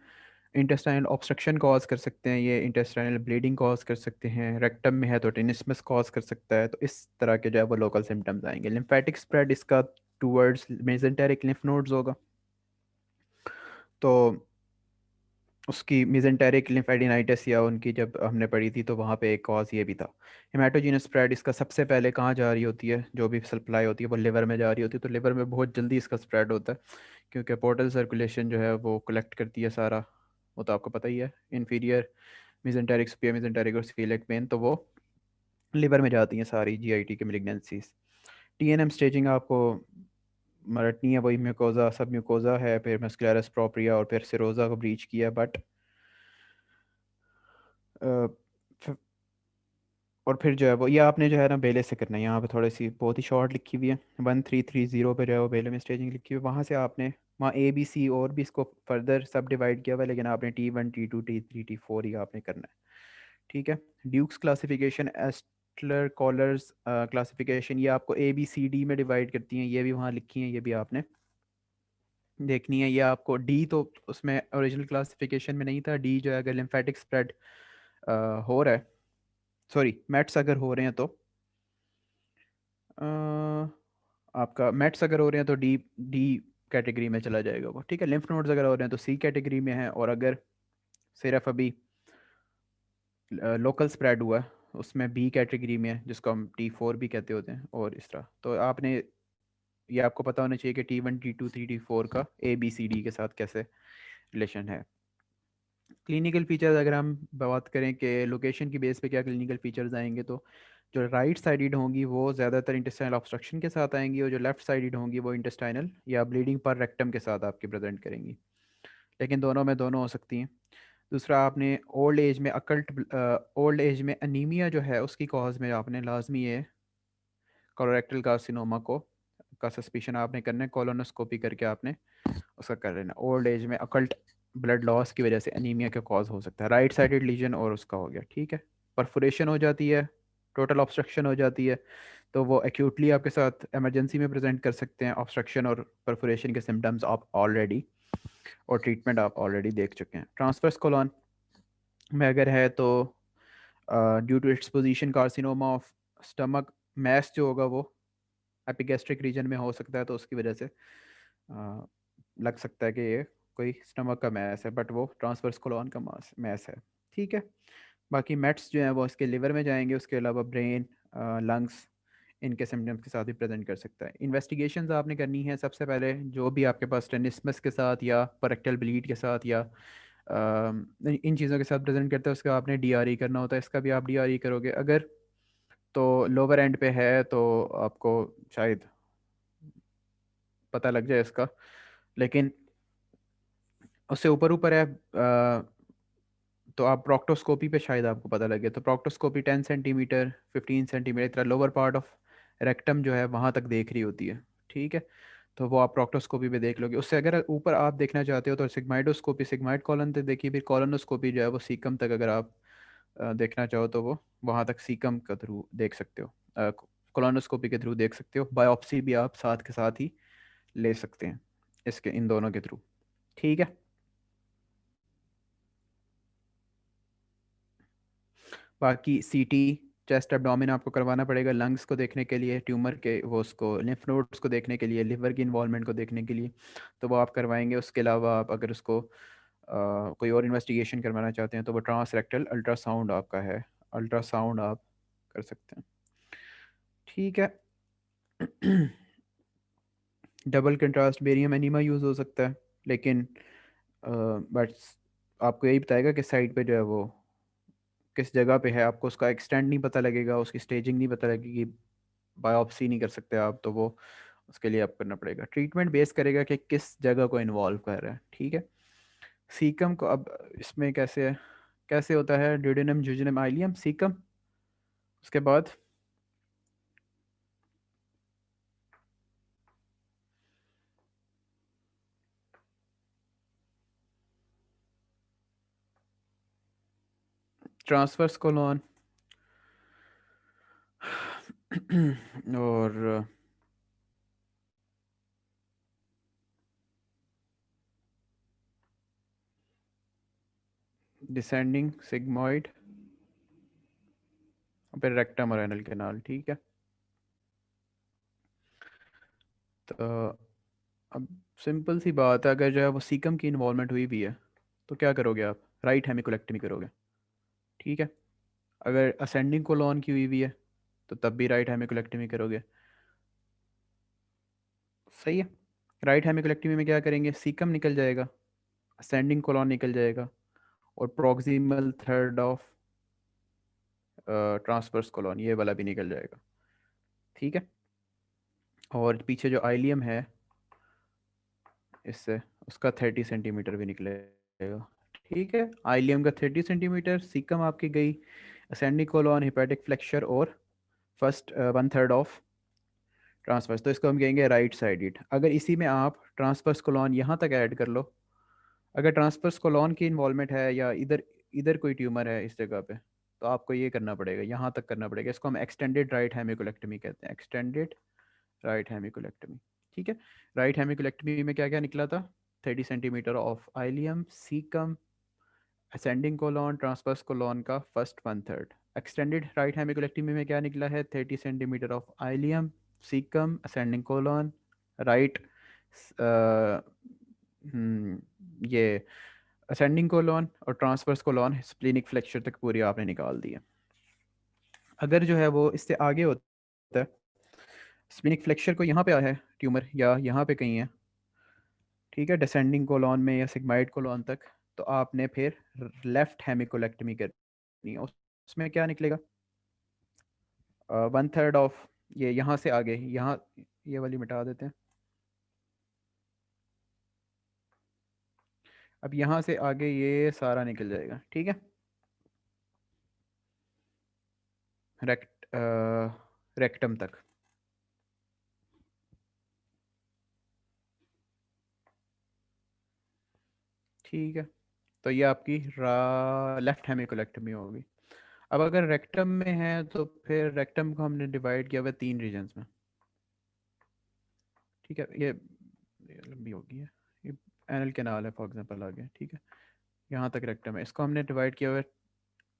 इंटेस्टाइनल ऑब्स्ट्रक्शन कॉज कर सकते हैं, ये इंटेस्टाइनल ब्लीडिंग कॉज कर सकते हैं, रेक्टम में है तो टेनिसमस कॉज कर सकता है। तो इस तरह के जो है वो लोकल सिम्टम्स आएंगे। लिम्फेटिक स्प्रेड इसका टूवर्ड्स मेसेंटेरिक लिम्फ नोड्स होगा, तो उसकी मेसेंटेरिक लिम्फेडिनाइटिस या उनकी जब हमने पढ़ी थी तो वहाँ पे एक कॉज ये भी था। हेमाटोजीनस स्प्रेड इसका सबसे पहले कहाँ जा रही होती है, जो भी सप्लाई होती है वो लिवर में जा रही होती है, तो लिवर में बहुत जल्दी इसका स्प्रेड होता है क्योंकि पोर्टल सर्कुलेशन जो है वो कलेक्ट करती है सारा, वो तो आपको पता ही है। इन्फीरियर मेसेंटेरिक, सुपीरियर मेसेंटेरिक और सीलियक वेन, तो वो लिवर में जाती हैं सारी जीआईटी के मिलिग्नेंसीज। टीएनएम स्टेजिंग आपको रटनी है, वही म्यूकोजा सब म्यूकोजा है, फिर मस्कुलरस प्रोप्रिया और फिर सिरोजा को ब्रीच किया। बट और फिर जो है वो ये आपने जो है ना बेले से करना है। यहाँ पे थोड़ी सी बहुत ही शॉर्ट लिखी हुई है, 1330 पे जो है वो बेले में स्टेजिंग लिखी हुई है, वहाँ से आपने वहाँ ए बी सी और भी इसको फर्दर सब डिवाइड किया हुआ है, लेकिन आपने T1 T2 T3 T4 ही आपने करना है। ठीक है। ड्यूक्स क्लासिफिकेशन, एस्टलर कॉलर्स क्लासिफिकेशन, ये आपको ABCD में डिवाइड करती हैं, ये भी वहाँ लिखी हैं, ये भी आपने देखनी है। ये आपको डी तो उसमें ओरिजिनल क्लासिफिकेशन में नहीं था। डी जो है अगर लिम्फेटिक स्प्रेड हो रहा है, सॉरी मेट्स अगर हो रहे हैं तो आपका मेट्स अगर हो रहे हैं तो डी डी कैटेगरी में चला जाएगा वो। ठीक है। लिम्फ नोड्स अगर हो रहे हैं तो सी कैटेगरी में है, और अगर सिर्फ अभी लोकल स्प्रेड हुआ है उसमें बी कैटेगरी में है, जिसको हम T4 भी कहते होते हैं। और इस तरह तो आपने ये आपको पता होना चाहिए कि T1 T2 T4 का ABCD के साथ कैसे रिलेशन है। क्लिनिकल फीचर्स अगर हम बात करें कि लोकेशन की बेस पे क्या क्लिनिकल फीचर्स आएंगे, तो जो राइट साइडेड होंगी वो ज़्यादातर इंटेस्टाइनल ऑब्स्ट्रक्शन के साथ आएंगी, और जो लेफ्ट साइडेड होंगी वो इंटेस्टाइनल या ब्लीडिंग पर रेक्टम के साथ आपके प्रेजेंट करेंगी, लेकिन दोनों में दोनों हो सकती हैं। दूसरा आपने ओल्ड एज में अनीमिया जो है उसकी कॉज में आपने लाजमी ये कोलोरेक्टल कार्सिनोमा को का सस्पिशन आपने करना है, कोलोनोस्कोपी करके आपने उसका कर लेना। ओल्ड एज में अकल्ट ब्लड लॉस की वजह से अनीमिया का कॉज हो सकता है, राइट साइडेड लीजन और उसका हो गया। ठीक है। परफोरेशन हो जाती है, टोटल ऑब्स्ट्रक्शन हो जाती है, तो वो एक्यूटली आपके साथ इमरजेंसी में प्रेजेंट कर सकते हैं। ऑब्स्ट्रक्शन और परफोरेशन के सिम्टम्स आप ऑलरेडी और ट्रीटमेंट आप ऑलरेडी देख चुके हैं। ट्रांसवर्स कोलन में अगर है तो due to its position carcinoma of stomach, mass जो होगा वो एपिगैस्ट्रिक रीजन में हो सकता है, तो उसकी वजह से लग सकता है कि ये कोई स्टमक का मैस है, बट वो ट्रांसवर्स कोलन का मैस है। ठीक है। बाकी मेट्स जो हैं वो इसके लिवर में जाएंगे, उसके अलावा ब्रेन, लंग्स, इनके सिम्टम्स के साथ भी प्रेजेंट कर सकता है। इन्वेस्टिगेशंस आपने करनी है सबसे पहले, जो भी आपके पास टेनिस्मस के साथ या पेरेक्टल ब्लीड के साथ या इन चीज़ों के साथ प्रेजेंट करता है उसका आपने DRE करना होता है। इसका भी आप DRE करोगे। अगर तो लोअर एंड पे है तो आपको शायद पता लग जाए इसका, लेकिन उससे ऊपर ऊपर है तो आप प्रोक्टोस्कोपी पे शायद आपको पता लगे। तो प्रोक्टोस्कोपी 10 सेंटीमीटर 15 सेंटीमीटर इतना लोअर पार्ट ऑफ रेक्टम जो है वहाँ तक देख रही होती है। ठीक है। तो वो आप प्रोक्टोस्कोपी पे देख लोगे। उससे अगर ऊपर आप देखना चाहते हो तो सिग्माइडोस्कोपी, सिग्माइड कॉलन तक देखिए। फिर कॉलोनोस्कोपी जो है वो सीकम तक अगर आप देखना चाहो तो वो वहाँ तक सीकम के थ्रू देख सकते हो, कोलोनोस्कोपी के थ्रू देख सकते हो। बायोप्सी भी आप साथ के साथ ही ले सकते हैं इसके, इन दोनों के थ्रू। ठीक है। बाकी सीटी चेस्ट एब्डोमेन आपको करवाना पड़ेगा लंग्स को देखने के लिए, ट्यूमर के वो उसको लिम्फ नोड्स को देखने के लिए, लिवर की इन्वॉल्वमेंट को देखने के लिए, तो वो आप करवाएंगे। उसके अलावा आप अगर उसको कोई और इन्वेस्टिगेशन करवाना चाहते हैं तो वो ट्रांस रेक्टल अल्ट्रासाउंड आपका है, अल्ट्रासाउंड आप कर सकते हैं। ठीक है। Double contrast barium enema use हो सकता है, लेकिन बट आपको यही बताएगा कि साइट पे जो है वो किस जगह पे है, आपको उसका एक्सटेंड नहीं पता लगेगा, उसकी स्टेजिंग नहीं पता लगेगी, बायोप्सी नहीं कर सकते आप, तो वो उसके लिए आप करना पड़ेगा। ट्रीटमेंट बेस करेगा कि किस जगह को इन्वॉल्व कर रहा है। ठीक है। सीकम को अब इसमें कैसे होता है, ड्यूडेनम जुजिनम आइलियम सीकम, उसके बाद ट्रांसवर्स कोलोन और डिसेंडिंग सिग्मोइड, फिर रेक्टम और एनल कैनाल। ठीक है। तो अब सिंपल सी बात है, अगर जो है वो सीकम की इन्वॉल्वमेंट हुई भी है तो क्या करोगे आप, राइट हेमिकोलेक्टमी करोगे। ठीक है। अगर असेंडिंग कोलोन की हुई भी है तो तब भी राइट हेमिकोलेक्टमी करोगे। सही है। राइट हेमिकोलेक्टमी में क्या करेंगे, सीकम निकल जाएगा, असेंडिंग कोलोन निकल जाएगा, और proximal third of transverse colon ये वाला भी निकल जाएगा। ठीक है। और पीछे जो आइलियम है इससे, उसका 30 सेंटीमीटर भी निकलेगा। ठीक है। आइलियम का 30 सेंटीमीटर, सीकम आपकी गई, असेंडिंग कोलोन, हिपैटिक फ्लेक्चर और फर्स्ट 1/3 ऑफ ट्रांसवर्स, तो इसको हम कहेंगे राइट साइडेड। अगर इसी में आप ट्रांसवर्स कोलोन यहाँ तक ऐड कर लो, अगर ट्रांसवर्स कोलोन की इन्वॉल्वमेंट है या इधर इधर कोई ट्यूमर है इस जगह पे, तो आपको ये करना पड़ेगा, यहाँ तक करना पड़ेगा। इसको हम एक्सटेंडेड राइट हेमिकोलेक्टमी कहते हैं, एक्सटेंडेड राइट हेमिकोलेक्टमी। ठीक है। राइट हेमिकोलेक्टमी में क्या क्या निकला था, 30 centimetre of ileum, caecum, ascending colon, transverse colon का फर्स्ट 1/3। एक्सटेंडेड राइट हेमिकोलेक्टमी में क्या निकला है, 30 centimetre of ileum, caecum, ascending colon, right, ये असेंडिंग कोलॉन और ट्रांसवर्स कोलॉन स्प्लीनिक फ्लेक्चर तक पूरी आपने निकाल दी है। अगर जो है वो इससे आगे होता है, स्प्लीनिक फ्लेक्चर को यहाँ पे आया है ट्यूमर या यहाँ पे कहीं है, ठीक है, डिसेंडिंग कोलॉन में या सिग्माइड कोलॉन तक, तो आपने फिर लेफ्ट हेमिकोलेक्टमी करनी है। उसमें क्या निकलेगा, 1/3 ऑफ, ये यहाँ से आगे, यहाँ ये वाली मिटा देते हैं। अब यहाँ से आगे ये सारा निकल जाएगा। ठीक है। रेक्ट रेक्टम तक। ठीक है। तो ये आपकी लेफ्ट हेमिकोलेक्टमी होगी। अब अगर रेक्टम में है तो फिर रेक्टम को हमने डिवाइड किया हुआ है 3 रीजन्स में। ठीक है। ये लंबी होगी है, ये एनल कैनाल है फॉर एग्जांपल आगे। ठीक है। यहाँ तक रेक्टम है, इसको हमने डिवाइड किया हुआ है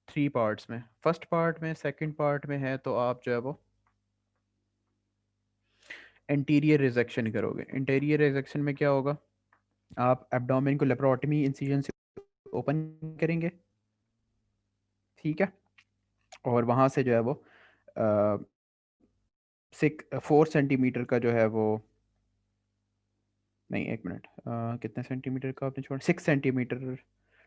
3 पार्ट्स में। फर्स्ट पार्ट में, सेकंड पार्ट में है तो आप जो है वो इंटीरियर रिजेक्शन करोगे। इंटीरियर रिजेक्शन में क्या होगा, आप एब्डोमेन को लेप्रोटमी इंसिजन से ओपन करेंगे। ठीक है। और वहाँ से जो है वो 4 सेंटीमीटर का जो है वो, नहीं एक मिनट, कितने सेंटीमीटर का आपने छोड़ा, 6 सेंटीमीटर,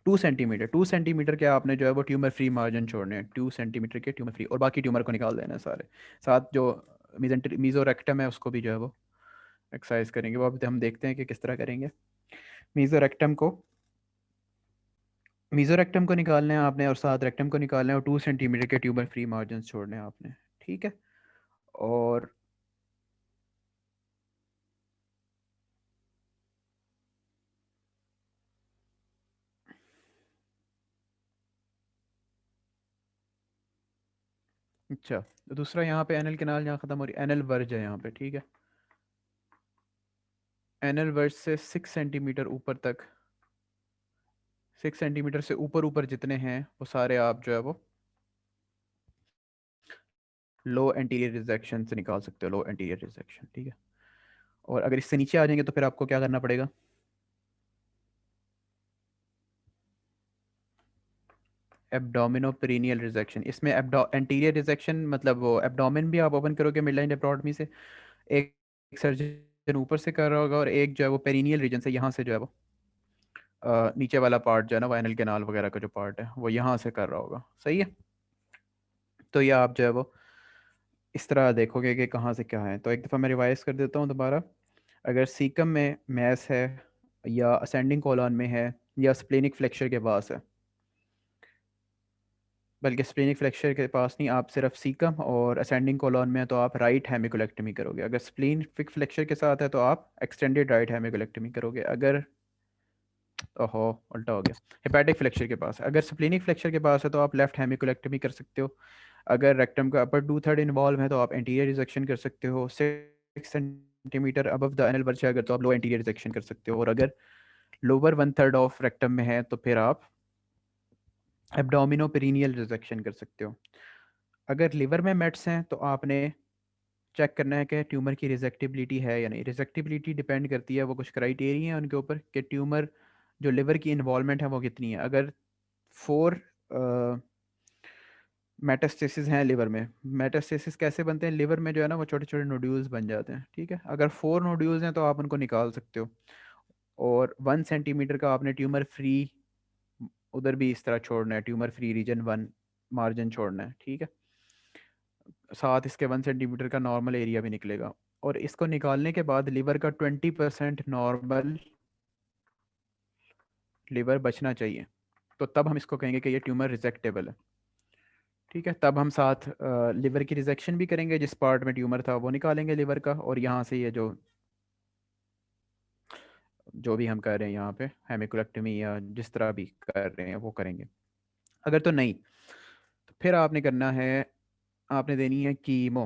2 सेंटीमीटर के आपने जो है वो ट्यूमर फ्री मार्जिन छोड़ने हैं, 2 सेंटीमीटर के ट्यूमर फ्री, और बाकी ट्यूमर को निकाल देना है सारे। साथ जो मीजोरेक्टम है उसको भी जो है वो एक्सरसाइज करेंगे, वो अभी हम देखते हैं कि किस तरह करेंगे। मीजोरेक्टम को मीजोरेक्टम को निकालना है आपने, और साथ रेक्टम को निकालना है, और 2 सेंटीमीटर के ट्यूमर फ्री मार्जिन छोड़ने हैं आपने। ठीक है। और अच्छा, तो दूसरा यहाँ पे एनल कैनाल जहाँ ख़त्म हो रही है, एनल वर्ज है यहाँ पे। ठीक है। एनल वर्ज से 6 सेंटीमीटर ऊपर तक, 6 सेंटीमीटर से ऊपर ऊपर जितने हैं वो सारे आप जो है वो लो एंटीरियर रिजेक्शन से निकाल सकते हो, लो एंटीरियर रिजेक्शन। ठीक है। और अगर इससे नीचे आ जाएंगे तो फिर आपको क्या करना पड़ेगा, एब्डोमिनो पेरिनियल रिजेक्शन, इसमें एंटीरियर रिजेक्शन मतलब वो एब्डोमेन भी आप ओपन करोगे मिड लाइन एब्डोटमी से, एक सर्जन ऊपर से कर रहा होगा और एक जो है वो पेरिनियल रीजन से, यहाँ से जो है वो नीचे वाला पार्ट जो है ना वाइनल कैनाल वगैरह का जो पार्ट है वो यहाँ से कर रहा होगा। सही है। तो ये आप जो है वो इस तरह देखोगे कि कहाँ से क्या है। तो एक दफ़ा मैं रिवाइज कर देता हूँ दोबारा। अगर सीकम में मैस है या असेंडिंग कॉलन में है या स्प्लेनिक फ्लेक्चर के पास है, बल्कि स्प्लेनिक फ्लेक्चर के पास नहीं, आप सिर्फ सीकम और असेंडिंग कॉलन में है तो आप राइट हेमिकोलेक्टमी करोगे। अगर स्प्लेनिक फ्लेक्चर के साथ है तो आप एक्सटेंडेड राइट हेमिकोलेक्टमी करोगे। अगर ओहो उल्टा हो गया, हेपेटिक फ्लेक्चर के पास है। अगर स्प्लेनिक फ्लेक्चर के पास है तो आप लेफ्ट हेमिकोलेक्टमी कर सकते हो। अगर रेक्टम का अपर टू थर्ड इन्वॉल्व है तो आप एंटीरियर रिजेक्शन कर सकते हो। 6 centimetre above the anal birch है अगर, तो आप लो एंटीरियर रिजेक्शन कर सकते हो। और अगर lower one third of rectum में है तो फिर आप एब्डोमिनो पेरिनियल रिजेक्शन कर सकते हो। अगर लिवर में मेट्स हैं तो आपने चेक करना है कि ट्यूमर की रिजेक्टिबिलिटी है या नहीं। रिजेक्टिबिलिटी डिपेंड करती है, वो कुछ क्राइटेरिया है उनके ऊपर कि ट्यूमर जो लिवर की इन्वॉल्वमेंट है वो कितनी है। अगर 4 मेटास्टेसिस हैं लिवर में, मेटास्टेसिस कैसे बनते हैं, लिवर में जो है ना वो छोटे छोटे नोड्यूल्स बन जाते हैं। ठीक है, अगर 4 नोड्यूल्स हैं तो आप उनको निकाल सकते हो। और 1 सेंटीमीटर का आपने ट्यूमर फ्री उधर भी इस तरह छोड़ना है, ट्यूमर फ्री रीजन 1 मार्जिन छोड़ना है। ठीक है, साथ इसके 1 सेंटीमीटर का नॉर्मल एरिया भी निकलेगा। और इसको निकालने के बाद लिवर का 20% नॉर्मल लिवर बचना चाहिए, तो तब हम इसको कहेंगे कि ये ट्यूमर रिजेक्टेबल है। ठीक है, तब हम साथ लिवर की रिजेक्शन भी करेंगे, जिस पार्ट में ट्यूमर था वो निकालेंगे लिवर का, और यहाँ से ये जो जो भी हम कर रहे हैं यहाँ पे हेमिकोलेक्टमी या जिस तरह भी कर रहे हैं वो करेंगे। अगर तो नहीं तो फिर आपने करना है, आपने देनी है कीमो।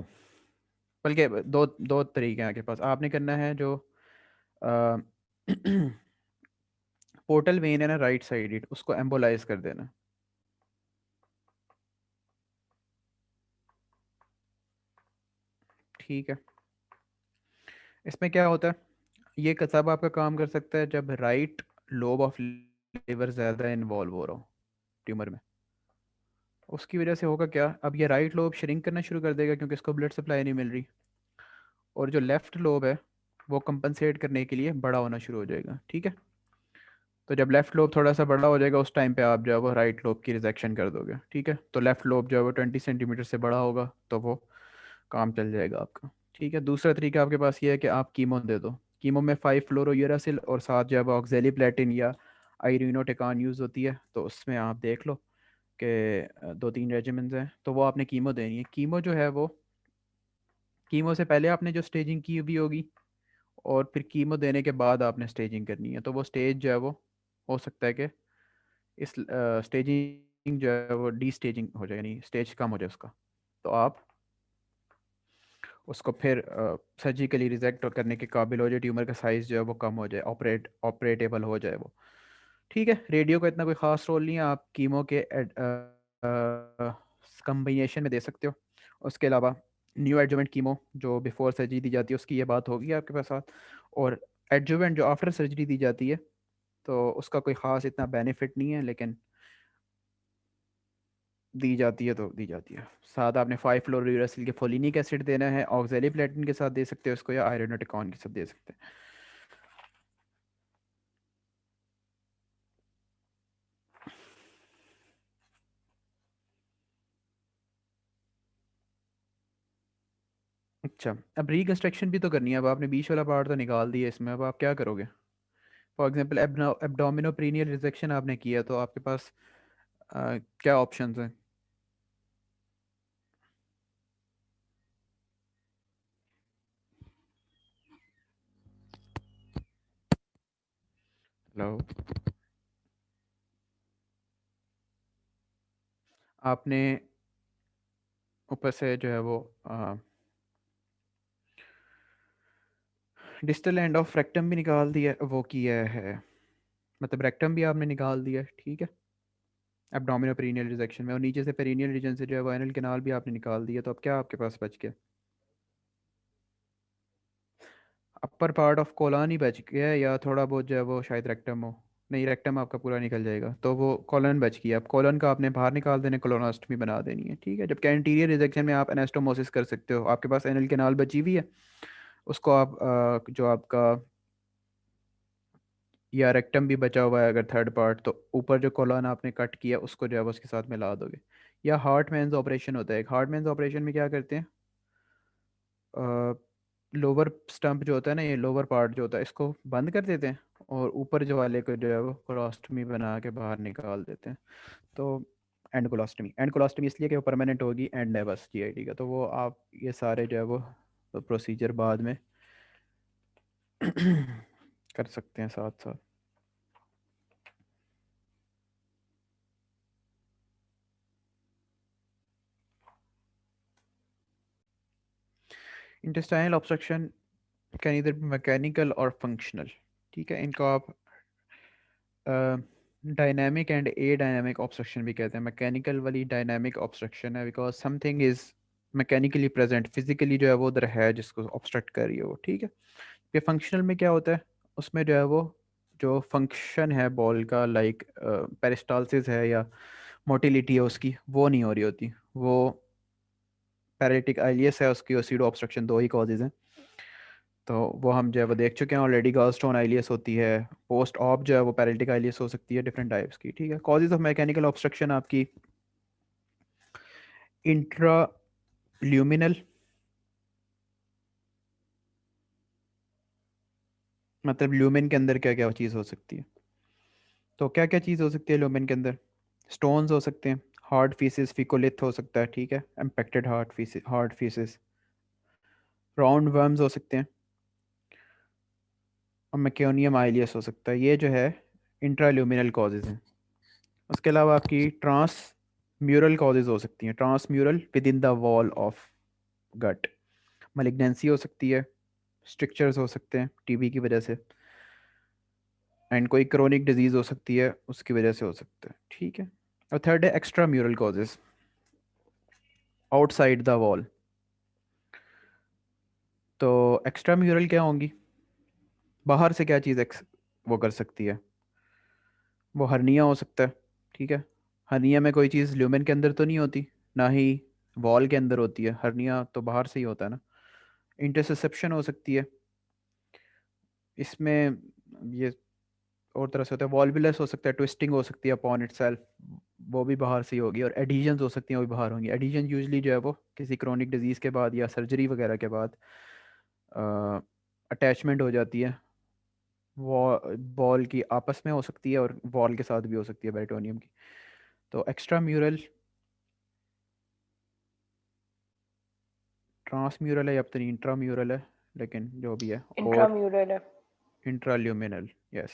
बल्कि दो दो तरीके हैं आपके पास। आपने करना है जो पोर्टल वेन है ना राइट साइड, उसको एम्बोलाइज कर देना। ठीक है, इसमें क्या होता है, ये सब आपका काम कर सकता है जब राइट लोब ऑफ लिवर ज़्यादा इन्वॉल्व हो रहा हो ट्यूमर में। उसकी वजह से होगा क्या, अब ये राइट लोब श्रिंक करना शुरू कर देगा क्योंकि इसको ब्लड सप्लाई नहीं मिल रही, और जो लेफ्ट लोब है वो कंपनसेट करने के लिए बड़ा होना शुरू हो जाएगा। ठीक है, तो जब लेफ्ट लोब थोड़ा सा बड़ा हो जाएगा उस टाइम पे आप जो है वो राइट लोब की रिजेक्शन कर दोगे। ठीक है, तो लेफ्ट लोब जो है वो 20 सेंटीमीटर से बड़ा होगा तो वो काम चल जाएगा आपका। ठीक है, दूसरा तरीका आपके पास ये है कि आप कीमो दे दो। कीमो में 5-फ्लोरोयूरासिल और साथ जो है वो ऑक्जेलिप्लेटिन या आयरिनोटेकान यूज़ होती है, तो उसमें आप देख लो कि 2-3 रेजिमेंट्स हैं, तो वो आपने कीमो देनी है। कीमो जो है वो कीमो से पहले आपने जो स्टेजिंग की हुई होगी और फिर कीमो देने के बाद आपने स्टेजिंग करनी है, तो वो स्टेज जो है वो हो सकता है कि इस स्टेजिंग जो है वो डी स्टेजिंग हो जाए, यानी स्टेज कम हो जाए उसका, तो आप उसको फिर सर्जिकली रिजेक्ट करने के काबिल हो जाए, ट्यूमर का साइज़ जो है वो कम हो जाए, ऑपरेटेबल हो जाए वो। ठीक है, रेडियो का इतना कोई ख़ास रोल नहीं है, आप कीमो के कम्बिनेशन में दे सकते हो। उसके अलावा न्यू एडजुवेंट कीमो जो बिफोर सर्जरी दी जाती है उसकी ये बात होगी आपके पास साथ, और एडजुवेंट जो आफ्टर सर्जरी दी जाती है तो उसका कोई ख़ास इतना बेनिफिट नहीं है, लेकिन दी जाती है तो दी जाती है। साथ आपने 5-फ्लोरोयूरासिल के फोलिनिक एसिड देना है, ऑक्जेलिप्लेटिन के साथ दे सकते हो इसको, या आयरनोटिकॉन के साथ दे सकते हैं। अच्छा, अब रिकंस्ट्रक्शन भी तो करनी है। अब आपने बीच वाला पार्ट तो निकाल दिया इसमें, अब आप क्या करोगे। फॉर एग्जांपल एब्डोमिनोपेरिनियल रिसेक्शन आपने किया तो आपके पास क्या ऑप्शंस हैं। हेलो, आपने ऊपर से जो है वो डिस्टल एंड ऑफ रेक्टम भी निकाल दिया, वो किया है, मतलब रेक्टम भी आपने निकाल दिया है। ठीक है, एब्डोमिनो पेरिनियल रिसेक्शन में, और नीचे से पेरिनियल रीजन से जो है वाइनल कैनाल भी आपने निकाल दिया, तो अब क्या आपके पास बच गया, अपर पार्ट ऑफ कोलान ही बच गया है, या थोड़ा बहुत जो है वो शायद रेक्टम हो। नहीं, रेक्टम आपका पूरा निकल जाएगा, तो वो कॉलन बच गया। अब कॉलन का आपने बाहर निकाल देना, कोलोनोस्टमी बना देनी है, ठीक है। जबकि एंटीरियर रिजेक्शन में आप एनास्टोमोसिस कर सकते हो, आपके पास एनल कैनाल बची हुई है, उसको आप जो आपका या रेक्टम भी बचा हुआ है अगर थर्ड पार्ट, तो ऊपर जो कॉलन आपने कट किया उसको जो है वो उसके साथ मिला दोगे। या हार्टमैन्स ऑपरेशन होता है एक, हार्टमैन्स ऑपरेशन में क्या करते हैं, लोअर स्टंप जो होता है ना, ये लोअर पार्ट जो होता है, इसको बंद कर देते हैं और ऊपर जो वाले को जो है वो कोलोस्टमी बना के बाहर निकाल देते हैं। तो एंड कोलोस्टमी इसलिए कि वो परमानेंट होगी, एंड है बस जीआईटी का, तो वो आप ये सारे जो है वो प्रोसीजर बाद में कर सकते हैं साथ साथ। इंटेस्टाइनल ऑब्स्ट्रक्शन कैन इधर मैकेनिकल और फंक्शनल, ठीक है। इनको आप dynamic and a dynamic obstruction भी कहते हैं। मैकेनिकल वाली डायनामिक ऑब्स्ट्रक्शन है because something is mechanically present, physically जो है वो उधर है जिसको ऑब्स्ट्रक्ट कर रही है वो, ठीक है। ये फंक्शनल में क्या होता है, उसमें जो है वो जो फंक्शन है बॉल का, लाइक पेरिस्टालसिस है या मोटिलिटी है उसकी, वो नहीं हो रही होती। वो पैरेटिक आइलियस है उसकी, और सीडो ऑब्स्ट्रक्शन, दो ही कॉजेज हैं। तो वो हम जो है वो देख चुके हैं ऑलरेडी, गॉलस्टोन आइलियस होती है, पोस्ट ऑप जो है वो पैरेलटिक आइलियस हो सकती है, डिफरेंट टाइप्स की, ठीक है। कॉजेज ऑफ मैकेनिकल ऑब्स्ट्रक्शन आपकी इंट्रा ल्यूमिनल, मतलब ल्यूमेन के अंदर क्या क्या चीज़ हो सकती है। तो क्या क्या चीज़ हो सकती है ल्यूमेन के अंदर, स्टोन्स हो सकते हैं, हार्ड फीसिस फिकोलिथ हो सकता है, ठीक है, impacted hard faeces, round worms हो सकते हैं, और मैकेनियम आइलियस हो सकता है। ये जो है इंट्राल्यूमिनल कॉजेज हैं। उसके अलावा आपकी ट्रांस म्यूरल कॉजेज हो सकती हैं, transmural within the wall of gut, malignancy हो सकती है, स्ट्रिक्चर्स हो सकते हैं टीबी की वजह से, एंड कोई क्रोनिक डिजीज हो सकती है उसकी वजह से हो सकता है, ठीक है। और थर्ड है extra mural causes outside the wall. तो एक्स्ट्रा म्यूरल क्या होंगी, बाहर से क्या चीज़ वो कर सकती है, वो हर्निया हो सकता है, ठीक है। हर्निया में कोई चीज़ ल्यूमेन के अंदर तो नहीं होती, ना ही वॉल के अंदर होती है, हर्निया तो बाहर से ही होता है ना। इंटरसेप्शन हो सकती है इसमें, ये और तरह से होता है। वॉल्वुलस हो सकता है, ट्विस्टिंग हो सकती है अपॉन इटसेल्फ, वो भी बाहर से ही होगी। और एडिशंस हो सकती हैं, वो भी बाहर होंगी। एडिशन यूजली जो है वो किसी क्रोनिक डिजीज़ के बाद या सर्जरी वगैरह के बाद अटैचमेंट हो जाती है, बॉल की आपस में हो सकती है और वॉल के साथ भी हो सकती है पेरिटोनियम की। तो एक्स्ट्रा म्यूरल, ट्रांसम्यूरल है या पता नहीं इंट्राम्यूरल है, लेकिन जो भी है। और इंट्राम्यूरल है। Intraluminal, yes.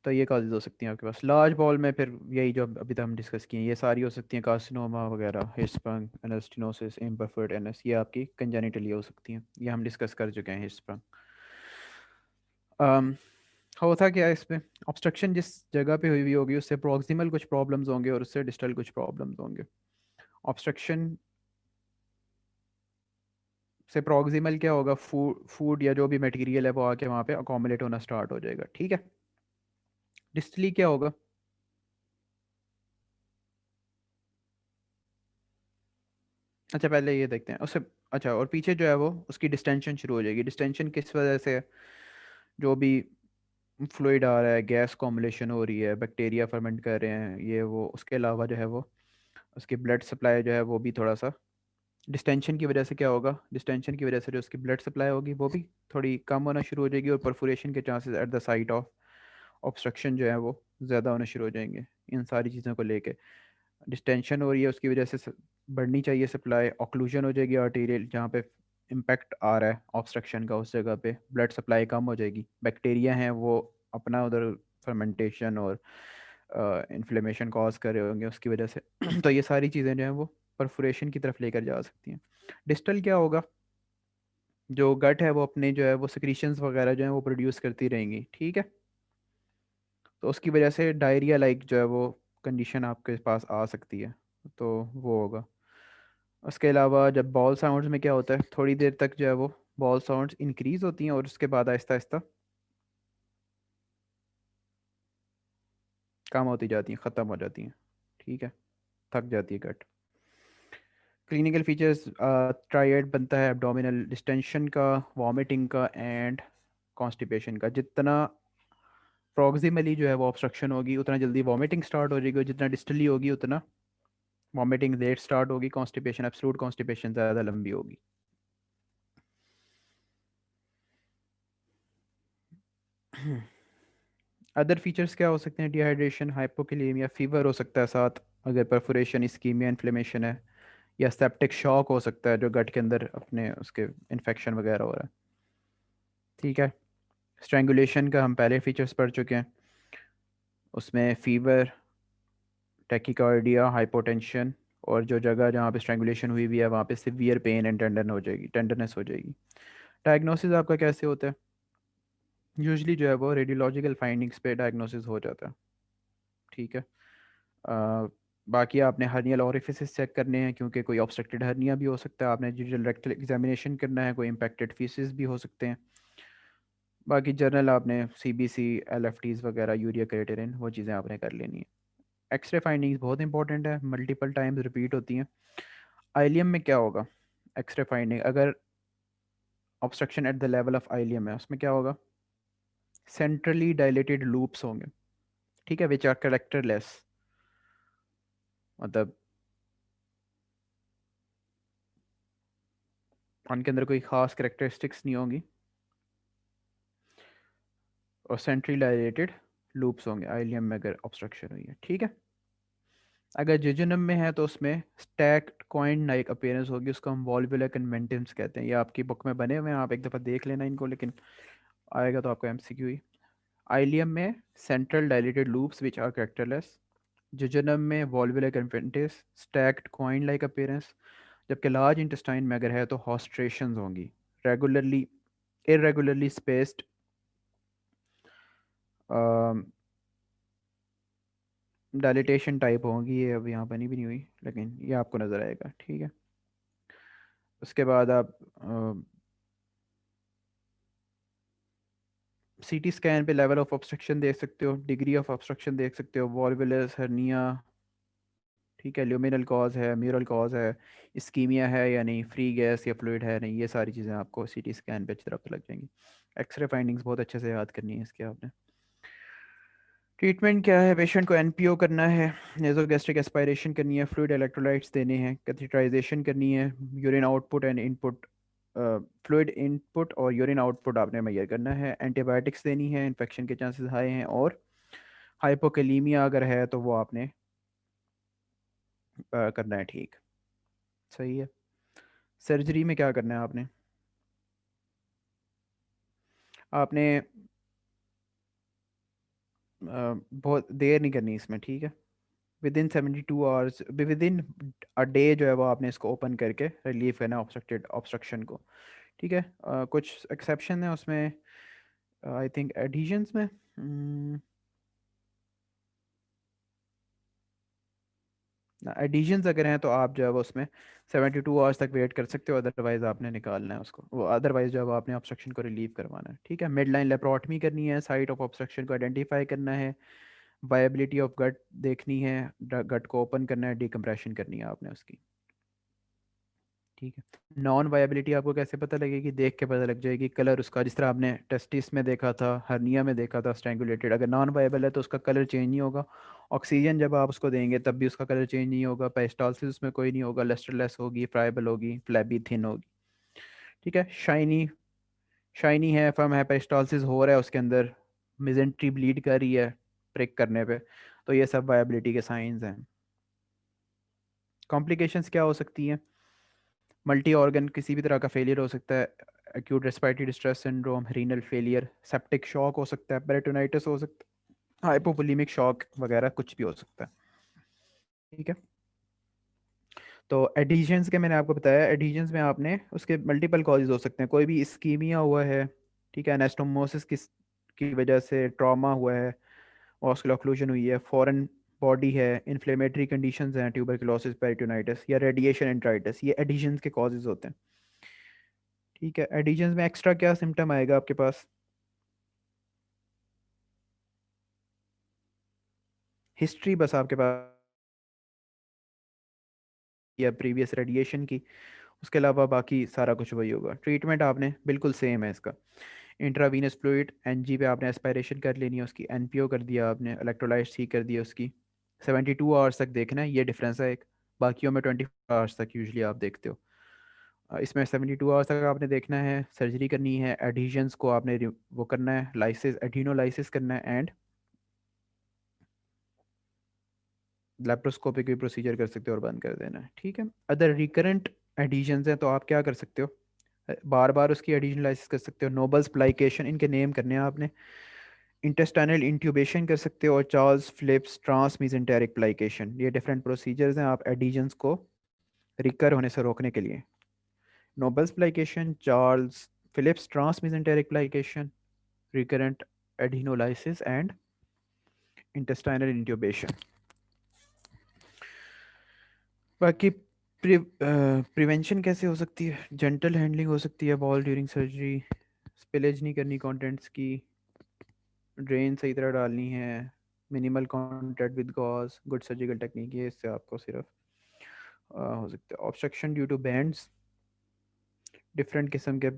तो ये काजेज हो सकती हैं आपके पास। लार्ज बॉल में फिर यही जो अभी तक हम डिस्कस किए हैं, ये सारी हो सकती हैं, कार्सिनोमा वगैरह, हिस्पंग, एनास्टिनोसिस, इम्परफेक्ट एनएस, ये आपकी कंजेनिटली हो सकती हैं, ये हम डिस्कस कर चुके हैं। हिस्पंग होता क्या है इसमें, ऑब्स्ट्रक्शन जिस जगह पे हुई हुई होगी उससे प्रॉक्सिमल कुछ प्रॉब्लम्स होंगे और उससे डिस्टल कुछ प्रॉब्लम्स होंगे। ऑब्स्ट्रक्शन से प्रॉक्सिमल क्या होगा, फूड या जो भी मटेरियल है वो आके वहाँ पे अकोमोडेट होना स्टार्ट हो जाएगा, ठीक है। डिस्टली क्या होगा, अच्छा पहले ये देखते हैं उससे। अच्छा, और पीछे जो है वो उसकी डिस्टेंशन शुरू हो जाएगी। डिस्टेंशन किस वजह से है, जो भी फ्लूइड आ रहा है, गैस कॉम्बिनेशन हो रही है, बैक्टीरिया फर्मेंट कर रहे हैं, ये वो, उसके अलावा जो है वो उसकी ब्लड सप्लाई जो है वो भी थोड़ा सा डिस्टेंशन की वजह से क्या होगा, डिस्टेंशन की वजह से जो उसकी ब्लड सप्लाई होगी वो भी थोड़ी कम होना शुरू हो जाएगी, और परफोरेशन के chances at the site of obstruction जो है वो ज़्यादा होना शुरू हो जाएंगे। इन सारी चीज़ों को लेके डिस्टेंशन हो रही है, उसकी वजह से बढ़नी चाहिए सप्लाई, ऑक्लूजन हो जाएगी आर्टीरियल, जहाँ पे इम्पैक्ट आ रहा है ऑब्स्ट्रक्शन का, उस जगह पे ब्लड सप्लाई कम हो जाएगी, बैक्टीरिया हैं वो अपना उधर फर्मेंटेशन और इन्फ्लेमेशन कॉज कर रहे होंगे उसकी वजह से तो ये सारी चीज़ें जो हैं वो परफोरेशन की तरफ लेकर जा सकती हैं। डिस्टल क्या होगा, जो गट है वो अपने जो है वो सिक्रीशंस वगैरह जो है वो प्रोड्यूस करती रहेंगी, ठीक है। तो उसकी वजह से डायरिया लाइक जो है वो कंडीशन आपके पास आ सकती है, तो वो होगा। उसके अलावा जब बॉल साउंड्स में क्या होता है, थोड़ी देर तक जो है वो बॉल साउंड्स इंक्रीज होती हैं और उसके बाद आहिस्ता आहिस्ता कम होती जाती हैं, ख़त्म हो जाती हैं। ठीक है, थक जाती है गट। क्लिनिकल फीचर्स ट्रायड बनता है एब्डोमिनल डिस्टेंशन का, वॉमिटिंग का एंड कॉन्स्टिपेशन का। जितना प्रॉक्सिमली जो है वो ऑब्स्ट्रक्शन होगी उतना जल्दी वॉमिटिंग स्टार्ट हो जाएगी, और जितना डिस्टली होगी उतना वॉमिटिंग लेट स्टार्ट होगी, कॉन्स्टिपेशन एब्सोल्यूट कॉन्स्टिपेशन ज़्यादा लंबी होगी। अदर फीचर्स क्या हो सकते हैं? डिहाइड्रेशन, हाइपोकैलेमिया, फीवर हो सकता है साथ, अगर परफोरेशन, इस्कीमिया, इन्फ्लेमेशन है, या सेप्टिक शॉक हो सकता है जो गट के अंदर अपने उसके इन्फेक्शन वगैरह हो रहा है। ठीक है, स्ट्रैंगुलेशन का हम पहले फीचर्स पढ़ चुके हैं, उसमें फीवर, टैकीकार्डिया, हाइपोटेंशन, और जो जगह जहाँ पे स्ट्रैंगुलेशन हुई हुई है वहाँ पे सिवियर पेन एंड टेंडरनेस हो जाएगी। डायग्नोसिस आपका कैसे होता है? यूजली जो है वो रेडियोलॉजिकल फाइंडिंग्स पे डायग्नोसिस हो जाता है। ठीक है, बाकी आपने हर्नियल ओरिफिस चेक करने हैं, क्योंकि कोई ऑब्स्ट्रक्टेड हर्निया भी हो सकता है। आपने डिजिटल रेक्टल एग्जामिनेशन करना है, कोई इम्पैक्टेड फीसिस भी हो सकते हैं। बाकी जर्नल आपने सीबीसी, एलएफटीज वगैरह, यूरिया क्रिएटिनिन, वो चीज़ें आपने कर लेनी है। एक्सरे फाइंडिंग्स बहुत इंपॉर्टेंट है, मल्टीपल टाइम्स रिपीट होती हैं। आइलियम में क्या होगा? एक्सरे फाइंडिंग अगर obstruction at the level of ileum है, उसमें क्या होगा? सेंट्रली डायलेटेड लूप्स होंगे। ठीक है, विच आर करेक्टरलेस, मतलब उनके अंदर कोई खास करेक्टरिस्टिक्स नहीं होंगी, और सेंट्रली डायलेटेड लूप्स होंगे आइलियम में अगर ऑब्स्ट्रक्शन हुई है। ठीक है, अगर जिजोनम में है तो उसमें स्टैक्ड कॉइन लाइक अपीयरेंस होगी, उसको हम वॉल्वुलर कन्वेंटिव्स कहते हैं। ये आपकी बुक में बने हुए हैं, आप एक दफ़ा देख लेना इनको, लेकिन आएगा तो आपका एमसीक्यू ही। आइलियम में central dilated loops which are characterless, jejunum में valvulae conniventes, stacked coin like appearance, जबकि लार्ज इंटेस्टाइन में अगर है तो हॉस्ट्रेशंस होंगी, regularly irregularly spaced dilatation type होंगी। ये अब यहाँ बनी भी नहीं हुई, लेकिन ये आपको नज़र आएगा। ठीक है, उसके बाद आप सीटी स्कैन पे लेवल ऑफ ऑब्स्ट्रक्शन देख सकते हो, डिग्री ऑफ ऑब्स्ट्रक्शन देख सकते हो, वॉल्वुलस हर्निया, ठीक है, ल्यूमिनल कॉज है, म्यूरल कॉज है, इस्कीमिया है या नहीं, फ्री गैस या फ्लूइड है नहीं, ये सारी चीज़ें आपको सीटी स्कैन पे अच्छी तरह पता लग जाएंगी। एक्सरे फाइंडिंग्स बहुत अच्छे से याद करनी है इसके आपने। ट्रीटमेंट क्या है? पेशेंट को एनपीओ करना है, नेजोगैस्ट्रिक एस्पायरेशन करनी है, फ्लूइड इलेक्ट्रोलाइट्स देने हैं, कैथेटराइजेशन करनी है, urine output and input, fluid input और यूरिन आउटपुट आपने मेजर करना है, एंटीबायोटिक्स देनी है, इन्फेक्शन के चांसेस हाई हैं, और हाइपोकैलीमिया अगर है तो वो आपने करना है। ठीक, सही है। सर्जरी में क्या करना है आपने? आपने बहुत देर नहीं करनी इसमें। ठीक है, with in 72 hours, with in a day जो है वो आपने इसको ओपन करके रिलीव करना है ऑब्स्ट्रक्टेड ऑब्स्ट्रक्शन को। ठीक है, कुछ एक्सेप्शन है उसमें, आई थिंक एडिशंस में, एडिशंस अगर हैं तो आप जो है वो उसमें 72 आवर्स तक वेट कर सकते हो, अदरवाइज आपने निकालना है उसको, वो अदरवाइज जो है वो आपने ऑब्स्ट्रक्शन को रिलीव करवाना है। ठीक है, मिड लाइन लेप्रोटमी करनी है, साइट ऑफ ऑब्स्ट्रक्शन को आइडेंटिफाई करना है, वायबिलिटी ऑफ गट देखनी है, गट को ओपन करना है, डिकम्प्रेशन करनी है आपने उसकी। ठीक है, नॉन वायबिलिटी आपको कैसे पता लगेगी? देख के पता लग जाएगी, कलर उसका, जिस तरह आपने टेस्टिस में देखा था, हर्निया में देखा था स्ट्रैंगुलेटेड, अगर नॉन वायबल है तो उसका कलर चेंज नहीं होगा। ऑक्सीजन जब आप उसको देंगे तब भी उसका कलर चेंज नहीं होगा, पेरिस्टाल्सिस उसमें कोई नहीं होगा, लस्टरलेस होगी, फ्राइबल होगी, फ्लैबी थिन होगी। ठीक है, शाइनी, शाइनी है, फर्म है, पेरिस्टाल्सिस हो रहा है उसके अंदर, मिजेंट्री ब्लीड कर रही है प्रिक करने पे, तो ये सब वायबिलिटी के साइंस हैं। कॉम्प्लिकेशंस क्या हो सकती हैं? मल्टी ऑर्गन किसी भी तरह का फेलियर हो सकता है, acute respiratory distress syndrome, renal failure, septic shock हो सकता है, पेरिटोनाइटिस हो सकता है, हाइपोवोलेमिक शॉक वगैरह कुछ भी हो सकता है। ठीक है, तो एडिशंस के मैंने आपको बताया, एडिशंस में आपने उसके मल्टीपल कॉजेज हो सकते हैं, कोई भी इस्कीमिया हुआ है, ठीक है, एनास्टोमोसिस किस की वजह से ट्रॉमा हुआ है, वास्कुलर ओक्लूजन हुई है, फॉरेन बॉडी है, इन्फ्लेमेटरी कंडीशंस हैं, ट्यूबरकुलोसिस, पेरिटोनाइटिस या रेडिएशन एंट्राइटिस, ये एडिशंस के कॉजेज होते हैं। ठीक है, एडिशंस में एक्स्ट्रा क्या सिम्टम आएगा आपके पास? हिस्ट्री बस आपके पास या प्रीवियस रेडिएशन की, उसके अलावा बाकी सारा कुछ वही होगा। ट्रीटमेंट आपने बिल्कुल सेम है इसका। इंट्रावीनस फ्लूइड एनजी पे आपने एस्पायरेशन कर लेनी है उसकी, एनपीओ कर दिया आपने, इलेक्ट्रोलाइट ठीक कर दिया उसकी। 72 आवर्स तक देखना है, ये डिफरेंस है एक। बाकियों में 24 आवर्स तक यूजली आप देखते हो। इसमें 72 आवर्स तक आपने देखना है, सर्जरी करनी है, एडिशंस को आपने वो करना है, लाइसिस एडिनोलाइसिस करना है, एंड लेप्रोस्कोपिक भी प्रोसीजर कर सकते हो और बंद कर देना है, ठीक है। अदर रिकरेंट एडिशंस हैं तो आप क्या कर सकते हो, बार बार उसकी एडिशनलाइसिस कर सकते हो। नोबल्स प्लाइकेशन इनके नेम करने हैं आपने। इंटेस्टाइनल इंट्यूबेशन कर सकते हो, और चार्ल्स फिलिप्स ट्रांस मीजेंटेरिक प्लाइकेशन, ये डिफरेंट प्रोसीजर्स हैं आप एडिशंस को रिकर होने से रोकने के लिए। Noble's plication, Charles Phillips transmesenteric plication, recurrent adhesiolysis and intestinal intubation. बाकी प्रिवेंशन कैसे हो सकती है, जेंटल हैंडलिंग हो सकती है बॉल ड्यूरिंग सर्जरी, स्पिलेज नहीं करनी कंटेंट्स की, ड्रेन सही तरह डालनी है, minimal contact with gauze, good surgical technique, ये इससे आपको सिर्फ हो सकता है। Obstruction due to bands, different किस्म के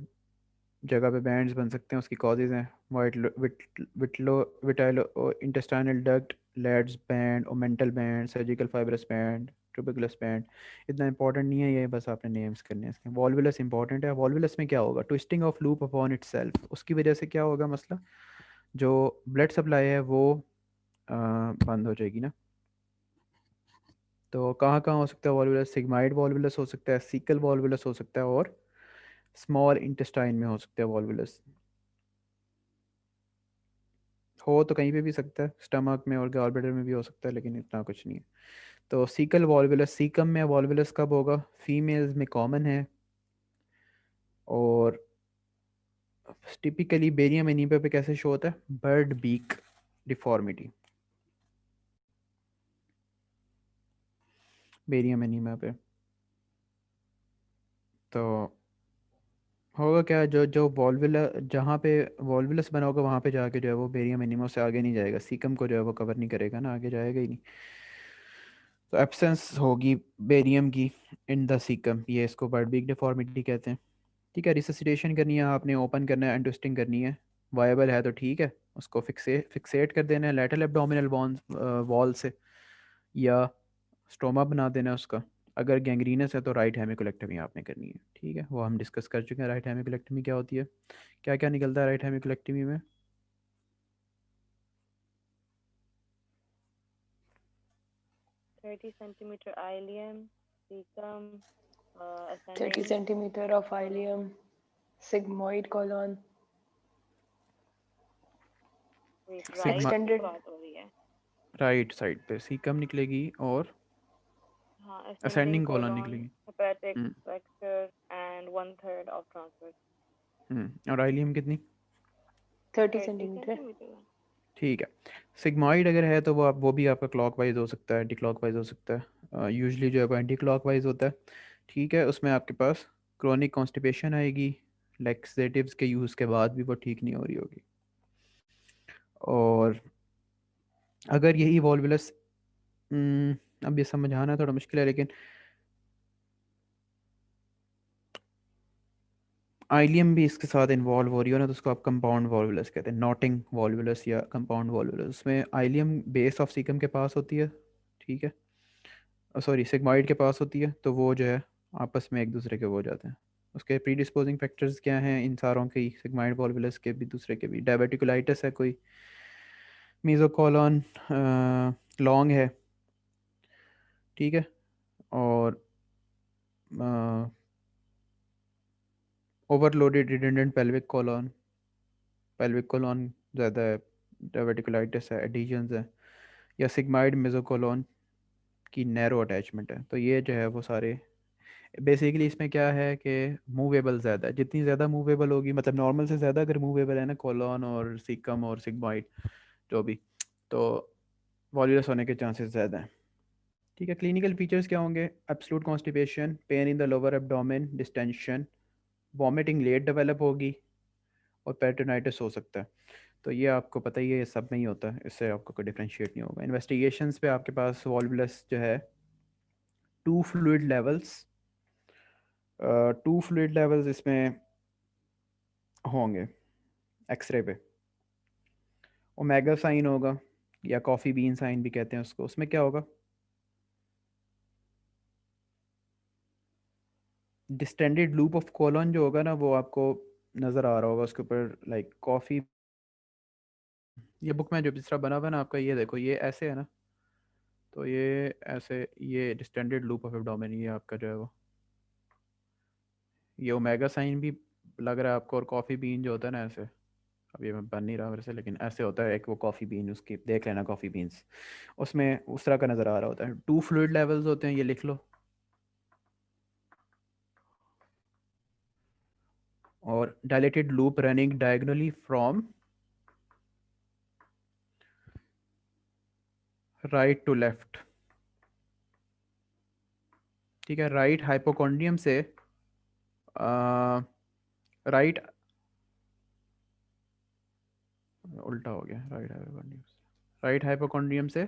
जगह पे बैंड्स बन सकते हैं, उसकी कॉजेज़ हैं वाइट vitello vitello intestinal duct, Ladd's band और मेंटल band, surgical fibrous band, tubercular band. इतना इंपॉर्टेंट नहीं है ये, बस आपने नेम्स करने हैं इसके। वॉल्वुलस इंपॉर्टेंट है। वॉल्वुलस में क्या होगा, twisting of loop upon itself, उसकी वजह से क्या होगा मसला, जो ब्लड सप्लाई है वो बंद हो जाएगी ना। तो कहाँ कहाँ हो सकता है वॉल्वुलस, सिग्माइड वॉल्वुलस हो सकता है, सीकल वॉल्वुलस हो सकता है, और स्मॉल इंटेस्टाइन में हो सकता है वॉल्वुलस। हो तो कहीं पे भी सकता है, स्टमक में और गॉल ब्लैडर में भी हो सकता है, लेकिन इतना कुछ नहीं है। तो सीकल वॉल्वुलस, सीकम में वॉल्वुलस कब होगा, फीमेल्स में कॉमन है, और टिपिकली बेरियम एनीमिया पे कैसे शो होता है, bird beak deformity, barium enema पे। तो होगा क्या, जो जो वॉल्वुलस जहाँ पे वॉल्वुलस बना होगा वहाँ पे जाके जो है वो बेरियम एनीमिया से आगे नहीं जाएगा, सीकम को जो है वो कवर नहीं करेगा ना, आगे जाएगा ही नहीं। तो एब्सेंस होगी बेरियम की इन द सीकम, ये इसको बर्ड बीक डिफॉर्मिटी कहते हैं। ठीक है, रिससिटेशन करनी है आपने, ओपन करना है एंड ट्विस्टिंग करनी है, वायबल है तो ठीक है, उसको फिक्सेट कर देना है लेटरल एब्डोमिनल वॉल से, या स्टोमा बना देना है उसका। अगर गैंग्रीनस है तो राइट हेमिकोलेक्टमी आपने करनी है, ठीक है, वो हम डिस्कस कर चुके हैं राइट हेमिकोलेक्टमी क्या होती है, क्या क्या निकलता है राइट हेमिकोलेक्टमी में। 30 centimeter ileum, cecum, 30 ascending centimeter of colon. ileum, sigmoid colon, Wait, right की extended बात हो रही है? राइट साइड पे सीकम निकलेगी, और हाँ, ascending असेंडिंग कॉलन colon, निकलेगी। hepatic hmm flexure, and 1/3 of transverse. और आइलियम कितनी, 30 30 centimeter. centimeter. ठीक है। सिग्मॉइड अगर है तो वो भी आपका क्लॉकवाइज हो सकता है, एंटी क्लॉकवाइज हो सकता है, यूजुअली जो है वो एंटी क्लॉकवाइज होता है। ठीक है, उसमें आपके पास क्रोनिक कॉन्स्टिपेशन आएगी, लैक्सेटिव्स के यूज़ के बाद भी वो ठीक नहीं हो रही होगी। और अगर यही वॉल्वुलस, अब ये समझाना थोड़ा मुश्किल है, लेकिन आइलियम भी इसके साथ इन्वॉल्व हो रही हो ना, तो उसको आप कंपाउंड वॉल्वुलस कहते हैं, नॉटिंग वॉल्वुलस या कंपाउंड वॉल्वुलस। उसमें आइलियम बेस ऑफ सीकम के पास होती है, ठीक है, सॉरी सिग्मॉइड के पास होती है, तो वो जो है आपस में एक दूसरे के वो हो जाते हैं। उसके प्री डिस्पोजिंग फैक्टर्स क्या हैं इन सारों के ही, सिग्मॉइड वॉल्वुलस के भी दूसरे के भी, डायबिटिकुलाइटिस है कोई, मीजोकोलोन लॉन्ग है, ठीक है, और ओवरलोडेड रिडंडेंट पेल्विक कोलॉन ज़्यादा है, डायबिटिकुलाइटिस है, एडिशंस है, या सिग्माइड मेसोकोलोन की नैरो अटैचमेंट है। तो ये जो है वो सारे बेसिकली, इसमें क्या है कि मूवेबल ज़्यादा है, जितनी ज़्यादा मूवेबल होगी, मतलब नॉर्मल से ज़्यादा अगर मूवेबल है ना कोलॉन और सिकम और सिग्माइड जो भी, तो वॉल्यूलस होने के चांसेस ज़्यादा हैं। ठीक है, क्लिनिकल फीचर्स क्या होंगे, absolute constipation, pain in the lower abdomen, distension, vomiting late develop होगी, और पेरिटोनाइटिस हो सकता है। तो ये आपको पता ही है, ये सब में ही होता है, इससे आपको कोई डिफ्रेंशिएट नहीं होगा। इन्वेस्टिगेशंस पे आपके पास वॉल्वुलस जो है, टू फ्लूइड लेवल्स, इसमें होंगे एक्सरे पे। ओमेगा साइन होगा, या कॉफ़ी बीन साइन भी कहते हैं उसको। उसमें क्या होगा, डिस्टेंडेड लूप ऑफ कोलन जो होगा ना, वो आपको नज़र आ रहा होगा उसके ऊपर, लाइक कॉफ़ी। ये बुक में जो जिस तरह बना हुआ है ना आपका, ये देखो ये ऐसे है ना, तो ये ऐसे, ये डिस्टेंडेड लूप ऑफ एब्डोमेन, ये आपका जो है वो, ये ओमेगा साइन भी लग रहा है आपको, और कॉफ़ी बीन जो होता है ना ऐसे, अब ये मैं बन नहीं रहा मेरे से, लेकिन ऐसे होता है एक वो कॉफ़ी बीन, उसकी देख लेना कॉफ़ी बीन्स, उसमें उस तरह का नज़र आ रहा होता है। टू फ्लूइड लेवल्स होते हैं, ये लिख लो। और dilated loop running diagonally from right to left, ठीक है। राइट हाइपोकॉन्ड्रियम से राइट, उल्टा हो गया, राइट हाइपोकॉन्ड्रियम से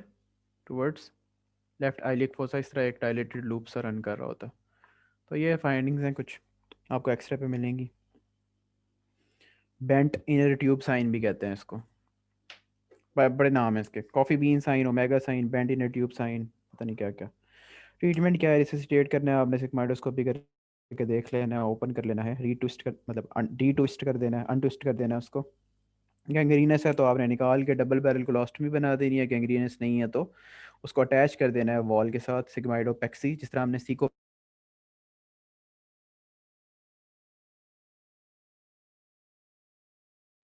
टुवर्ड्स लेफ्ट आइलिक फोसा, इस तरह एक डायलेटेड लूप सा रन कर रहा होता है। तो ये फाइंडिंग्स हैं कुछ, आपको एक्सरे पे मिलेंगी। बेंट इनर ट्यूब साइन भी कहते हैं इसको, बड़े नाम है इसके, coffee bean sign, omega sign, bent inner tube sign, पता नहीं क्या क्या। ट्रीटमेंट क्या है, रिससिटेट करना है आपने, सिग्माइडोस्कोपी करके देख लेना है, ओपन कर लेना है, रीट्विस्ट कर, मतलब डी ट्विस्ट कर देना है, अनट्विस्ट कर देना है उसको। गैंग्रीनस है तो आपने निकाल के डबल बैरल कोलोस्टमी बना देनी है, गैंग्रीनस नहीं है तो उसको अटैच कर देना है वॉल के साथ, सिग्माइडोपेक्सी, जिस तरह हमने सीको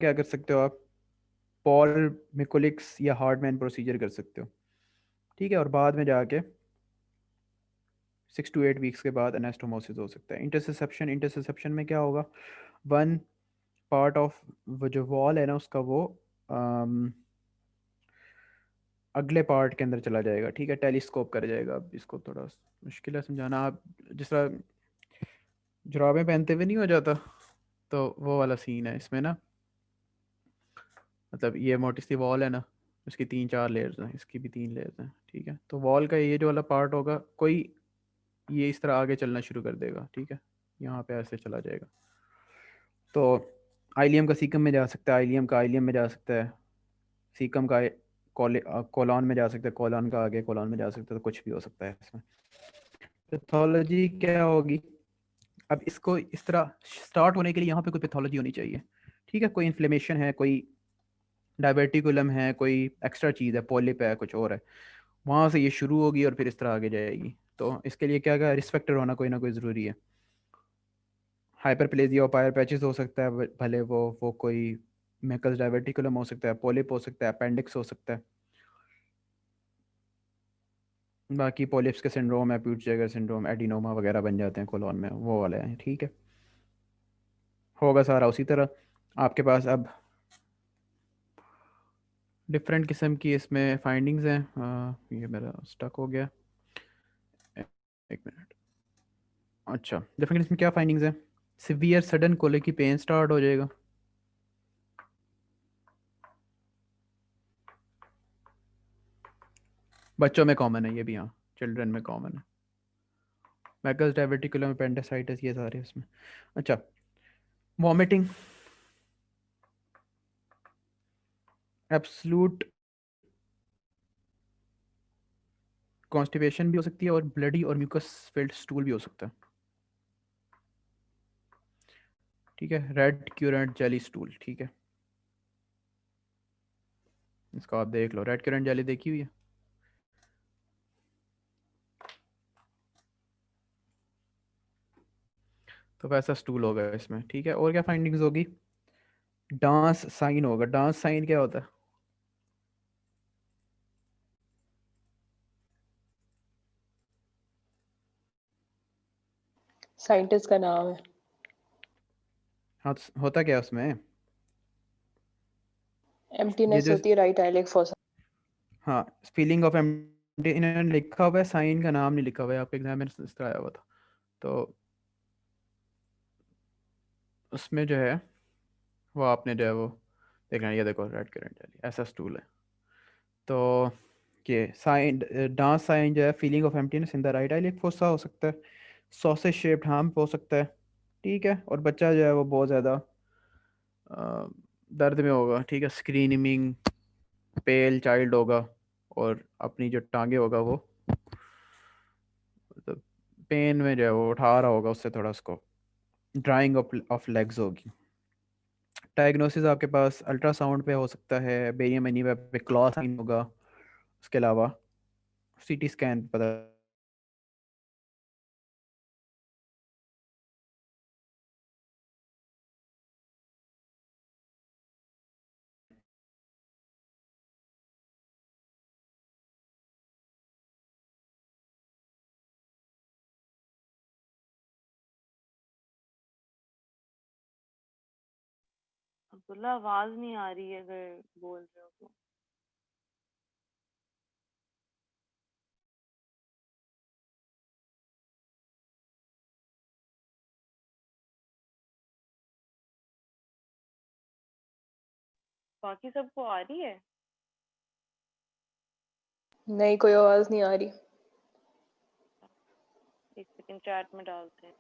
क्या कर सकते हो आप, पॉल मिकोलिक्स या हार्डमैन प्रोसीजर कर सकते हो, ठीक है। और बाद में जाके 6 to 8 वीक्स के बाद एनास्टोमोसिस हो सकता है। इंटरसेप्शन में क्या होगा, वन पार्ट ऑफ वो जो वॉल है ना उसका, वो अगले पार्ट के अंदर चला जाएगा, ठीक है, टेलीस्कोप कर जाएगा। अब इसको थोड़ा मुश्किल है समझाना, आप जिस तरह जुराबें पहनते हुए नहीं हो जाता, तो वो वाला सीन है इसमें ना। मतलब ये मोटी सी वॉल है ना, उसकी 3-4 लेयर्स हैं, इसकी भी 3 लेयर्स हैं, ठीक है। तो वॉल का ये जो वाला पार्ट होगा, कोई ये इस तरह आगे चलना शुरू कर देगा, ठीक है, यहाँ पे ऐसे चला जाएगा। तो आइलियम का सीकम में जा सकता है, आइलियम का आइलियम में जा सकता है, सीकम का कोलॉन में जा सकता है, कोलॉन का आगे कोलॉन में जा सकता है, तो कुछ भी हो सकता है इसमें। पैथोलॉजी क्या होगी, अब इसको इस तरह स्टार्ट होने के लिए यहाँ पे कोई पैथोलॉजी होनी चाहिए, ठीक है। कोई इन्फ्लेमेशन है, कोई डायबिटिकुलम है, कोई एक्स्ट्रा चीज़ है, पॉलिप है, कुछ और है, वहाँ से ये शुरू होगी और फिर इस तरह आगे जाएगी। तो इसके लिए क्या क्या रिस्क फैक्टर होना कोई ना कोई ज़रूरी है। हाइपरप्लेजिया और पायर पैचेस हो सकता है, भले वो कोई मेकल्स डायबिटिकुलम हो सकता है, पॉलिप हो सकता है, अपेंडिक्स हो सकता है। बाकी पॉलिप्स के सिंड्रोम है, प्यूटजेगर सिंड्रोम, एडिनोमा वगैरह बन जाते हैं कोलोन में, वो वाले हैं, ठीक है। होगा सारा उसी तरह। आपके पास अब डिफरेंट किस्म की इसमें फाइंडिंग्स हैं। ये मेरा स्टक हो गया, एक मिनट। अच्छा, डिफरेंट इसमें क्या फाइंडिंग्स हैं, सिवियर सडन कोले की पेन स्टार्ट हो जाएगा, बच्चों में कॉमन है ये भी, हाँ चिल्ड्रन में कॉमन है, मैकल्स डायबिटिकुलम, अपेंडिसाइटिस, ये सारे इसमें। अच्छा, वॉमिटिंग, एब्सलूट कॉन्स्टिपेशन भी हो सकती है, और ब्लडी और म्यूकस फिल्ड स्टूल भी हो सकता है, ठीक है। रेड क्यूरेंट जेली स्टूल, ठीक है, इसको आप देख लो, रेड क्यूरेंट जेली देखी हुई है। तो वैसा स्टूल होगा इसमें, ठीक है। और क्या फाइंडिंग्स होगी, डांस साइन होगा। डांस साइन क्या होता है, साइंटिस्ट का नाम है। हाँ होता क्या है उसमें, ये एम्प्टीनेस जो, होती है राइट आइलिक फोसा। हाँ फीलिंग ऑफ एम्प्टी, इन्होंने लिखा हुआ है, साइन का नाम नहीं लिखा हुआ है, आपके एग्जाम में इस तरह आया हुआ था। तो उसमें जो है वो आपने जो है वो देखना ये देखो रेड करंट जैली ऐसा स्टूल है। तो ये साइन डांस साइन जो है feeling of emptiness in the right I lip fossa हो सकता है, सॉसेज शेप्ड हार्म हो सकता है, ठीक है। और बच्चा जो है वो बहुत ज़्यादा दर्द में होगा, ठीक है, स्क्रीनिंग पेल चाइल्ड होगा, और अपनी जो टांगे होगा वो मतलब पेन में जो है वो उठा रहा होगा उससे थोड़ा उसको, ड्राइंग ऑफ लेग्स होगी। डायग्नोसिस आपके पास अल्ट्रासाउंड पे हो सकता है, बेरियम एनीमिया पे क्लॉ साइन होगा, उसके अलावा सीटी स्कैन पता। अब्दुल्ला आवाज नहीं आ रही है अगर बोल रहे हो तो। बाकी सबको आ रही है? नहीं, कोई आवाज नहीं आ रही। एक सेकंड चैट में डालते हैं।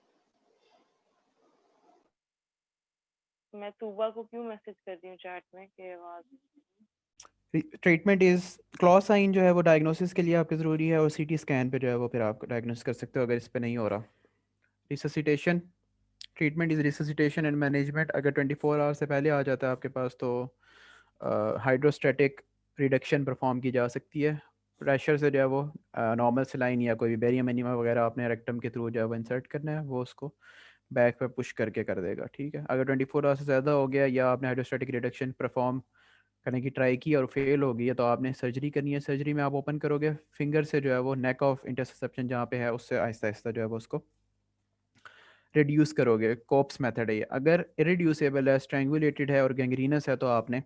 मैं तूबा को क्यों मैसेज कर रही हूँ चैट में कि आवाज। ट्रीटमेंट इज क्लॉ साइन जो है वो डायग्नोसिस के लिए आपके ज़रूरी है, और सीटी स्कैन पे जो है वो फिर आप डायग्नोस कर सकते हो अगर इस पे नहीं हो रहा। Resuscitation, treatment is resuscitation and management. अगर 24 आवर से पहले आ जाता है आपके पास तो हाइड्रोस्टैटिक रिडक्शन परफॉर्म की जा सकती है। प्रेशर से जो है वो नॉर्मल सलाइन या कोई भी बेरियम एनीमा वगैरह आपने रेक्टम के थ्रू जो है वो इंसर्ट करना है, वो उसको बैक पे पुश करके कर देगा, ठीक है। अगर 24 आवर से ज़्यादा हो गया या आपने हाइड्रोस्टैटिक रिडक्शन परफॉर्म करने की ट्राई की और फेल हो गई है तो आपने सर्जरी करनी है। सर्जरी में आप ओपन करोगे फिंगर से जो है वो नेक ऑफ इंटरसेप्शन जहाँ पे है उससे आहिस्ता आहिस्ता जो है वो उसको रिड्यूस करोगे। कोप्स मेथड है ये। अगर इरिड्यूसेबल है, स्ट्रैंगुलेटेड है और गैंग्रीनस है तो आपने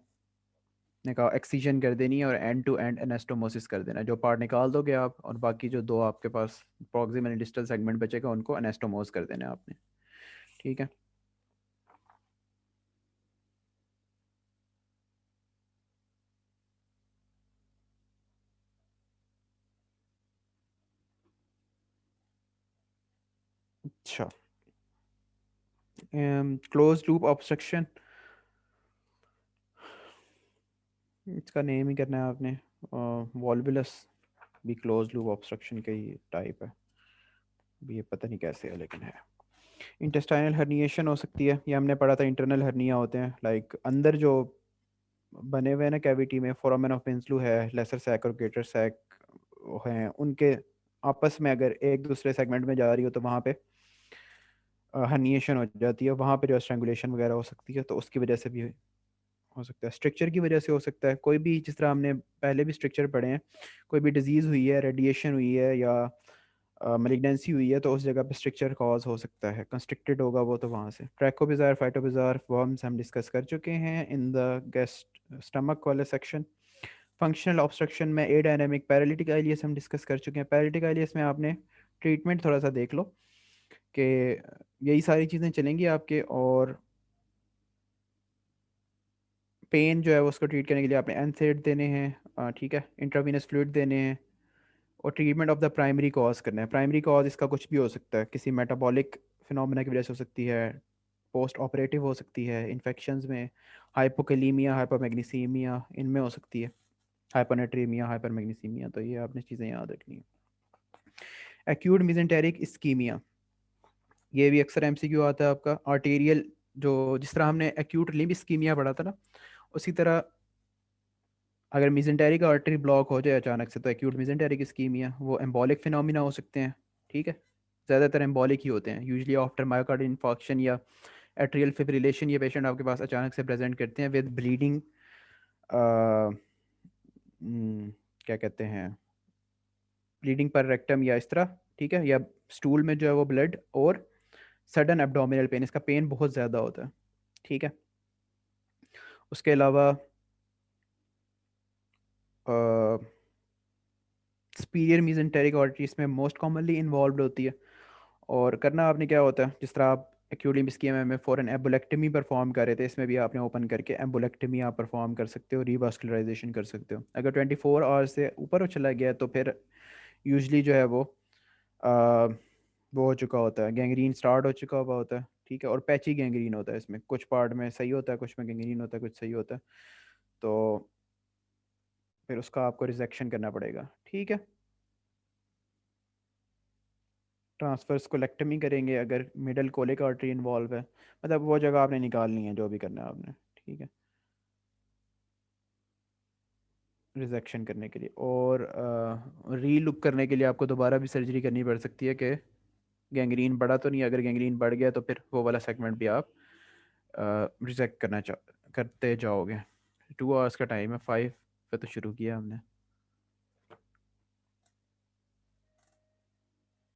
ने कहा एक्सीजन कर देनी है और एंड टू एंड एनास्टोमोसिस कर देना है। जो पार्ट निकाल दोगे आप और बाकी जो दो आपके पास प्रॉक्सिमल डिस्टल सेगमेंट बचेगा उनको एनास्टोमोस कर देना है आपने, ठीक है। अच्छा, क्लोज लूप ऑब्स्ट्रक्शन, इसका नेम ही करना है आपने। वॉल्वुलस भी क्लोज लूप ऑब्स्ट्रक्शन का ही टाइप है, भी ये पता नहीं कैसे है लेकिन है। इंटेस्टाइनल हर्निएशन हो सकती है, ये हमने पढ़ा था। इंटरनल हर्निया होते हैं लाइक अंदर जो बने हुए हैं ना कैविटी में, फोरामेन ऑफ पेंसलू है, लेसर सैक और ग्रेटर सैक हैं, उनके आपस में अगर एक दूसरे सेगमेंट में जा रही हो तो वहाँ पे हर्निएशन हो जाती है, वहाँ पे जो स्ट्रैंगुलेशन वगैरह हो सकती है, तो उसकी वजह से भी हो सकता है। स्ट्रक्चर की वजह से हो सकता है, कोई भी जिस तरह हमने पहले भी स्ट्रक्चर पढ़े हैं, कोई भी डिजीज़ हुई है, रेडिएशन हुई है या मलिग्नेंसी हुई है तो उस जगह पे स्ट्रक्चर कॉज हो सकता है, कंस्ट्रिक्टेड होगा वो तो वहाँ से। ट्रैकोबिजार फाइटोबिजार वर्म्स हम डिस्कस कर चुके हैं इन द गेस्ट स्टमक वाले सेक्शन। फंक्शनल ऑब्स्ट्रक्शन में ए डायनेमिक पैरालिटिक आइलियस हम डिस्कस कर चुके हैं। पैरालिटिक आइलियस में आपने ट्रीटमेंट थोड़ा सा देख लो कि यही सारी चीज़ें चलेंगी आपके, और पेन जो है वो उसको ट्रीट करने के लिए आपने एनसेड देने हैं, ठीक है, इंट्रावीनस फ्लूइड देने हैं, और treatment of the primary cause करना है। प्राइमरी कॉज इसका कुछ भी हो सकता है, किसी मेटाबॉलिक फिनोमेना की वजह से हो सकती है, पोस्ट ऑपरेटिव हो सकती है, इन्फेक्शंस में हाइपोकैलीमिया हाइपरमैग्नीसीमिया इनमें हो सकती है, हाइपोनेट्रीमिया हाइपरमैग्नीसीमिया, तो ये आपने चीज़ें याद रखनी है। एक्यूट मिजेंटेरिक इस्कीमिया, ये भी अक्सर एमसीक्यू आता है आपका। आर्टेरियल, जो जिस तरह हमने एक्यूट लिम्ब इस्कीमिया पढ़ा था ना, उसी तरह अगर मिजेंटेरिक आर्टरी ब्लॉक हो जाए अचानक से तो एक्यूट मिजेंटेरिक इस्कीमिया, वो एम्बॉलिक फिनोमिना हो सकते हैं, ठीक है। ज़्यादातर एम्बॉलिक ही होते हैं, यूजली आफ्टर मायोकार्ड इन्फॉक्शन या एट्रियल फिब्रिलेशन। ये पेशेंट आपके पास अचानक से प्रेजेंट करते हैं विद ब्लीडिंग, क्या कहते हैं, ब्लीडिंग पर रेक्टम या इस तरह, ठीक है, या स्टूल में जो है वो ब्लड, और सडन एब्डोमिनल पेन, इसका पेन बहुत ज़्यादा होता है, ठीक है। उसके अलावा स्पीरियर मीजेंटेरिक आर्टरी इसमें मोस्ट कॉमनली इन्वॉल्व होती है। और करना आपने क्या होता है, जिस तरह आप एक्यूट लिम्ब स्कीमा में फॉर एन एम्बोलेक्टमी परफॉर्म कर रहे थे, इसमें भी आपने ओपन करके एम्बोलेक्टमी आप परफॉर्म कर सकते हो, रीवास्कुलराइजेशन कर सकते हो। अगर 24 आवर्स से ऊपर चला गया तो फिर यूजली जो है आ, वो हो चुका होता है, गैंग्रीन स्टार्ट हो चुका हुआ होता है, ठीक है। और पैची गैंग्रीन होता है, इसमें कुछ पार्ट में सही होता है, कुछ में गैंग्रीन होता है, कुछ सही होता है। तो फिर उसका आपको रिजेक्शन करना पड़ेगा, ठीक है। ट्रांसफर्स कोलेक्टमी करेंगे अगर मिडल कोलिक आर्टरी इन्वॉल्व है, मतलब वो जगह आपने निकालनी है जो भी करना है आपने, ठीक है, रिजेक्शन करने के लिए। और री लुक करने के लिए आपको दोबारा भी सर्जरी करनी पड़ सकती है कि गैंग्रीन बढ़ा तो नहीं। अगर गैंग्रीन बढ़ गया तो फिर वो वाला सेगमेंट भी आप रिजेक्ट करते जाओगे। 2 आवर्स का टाइम है, 5 पे तो शुरू किया हमने।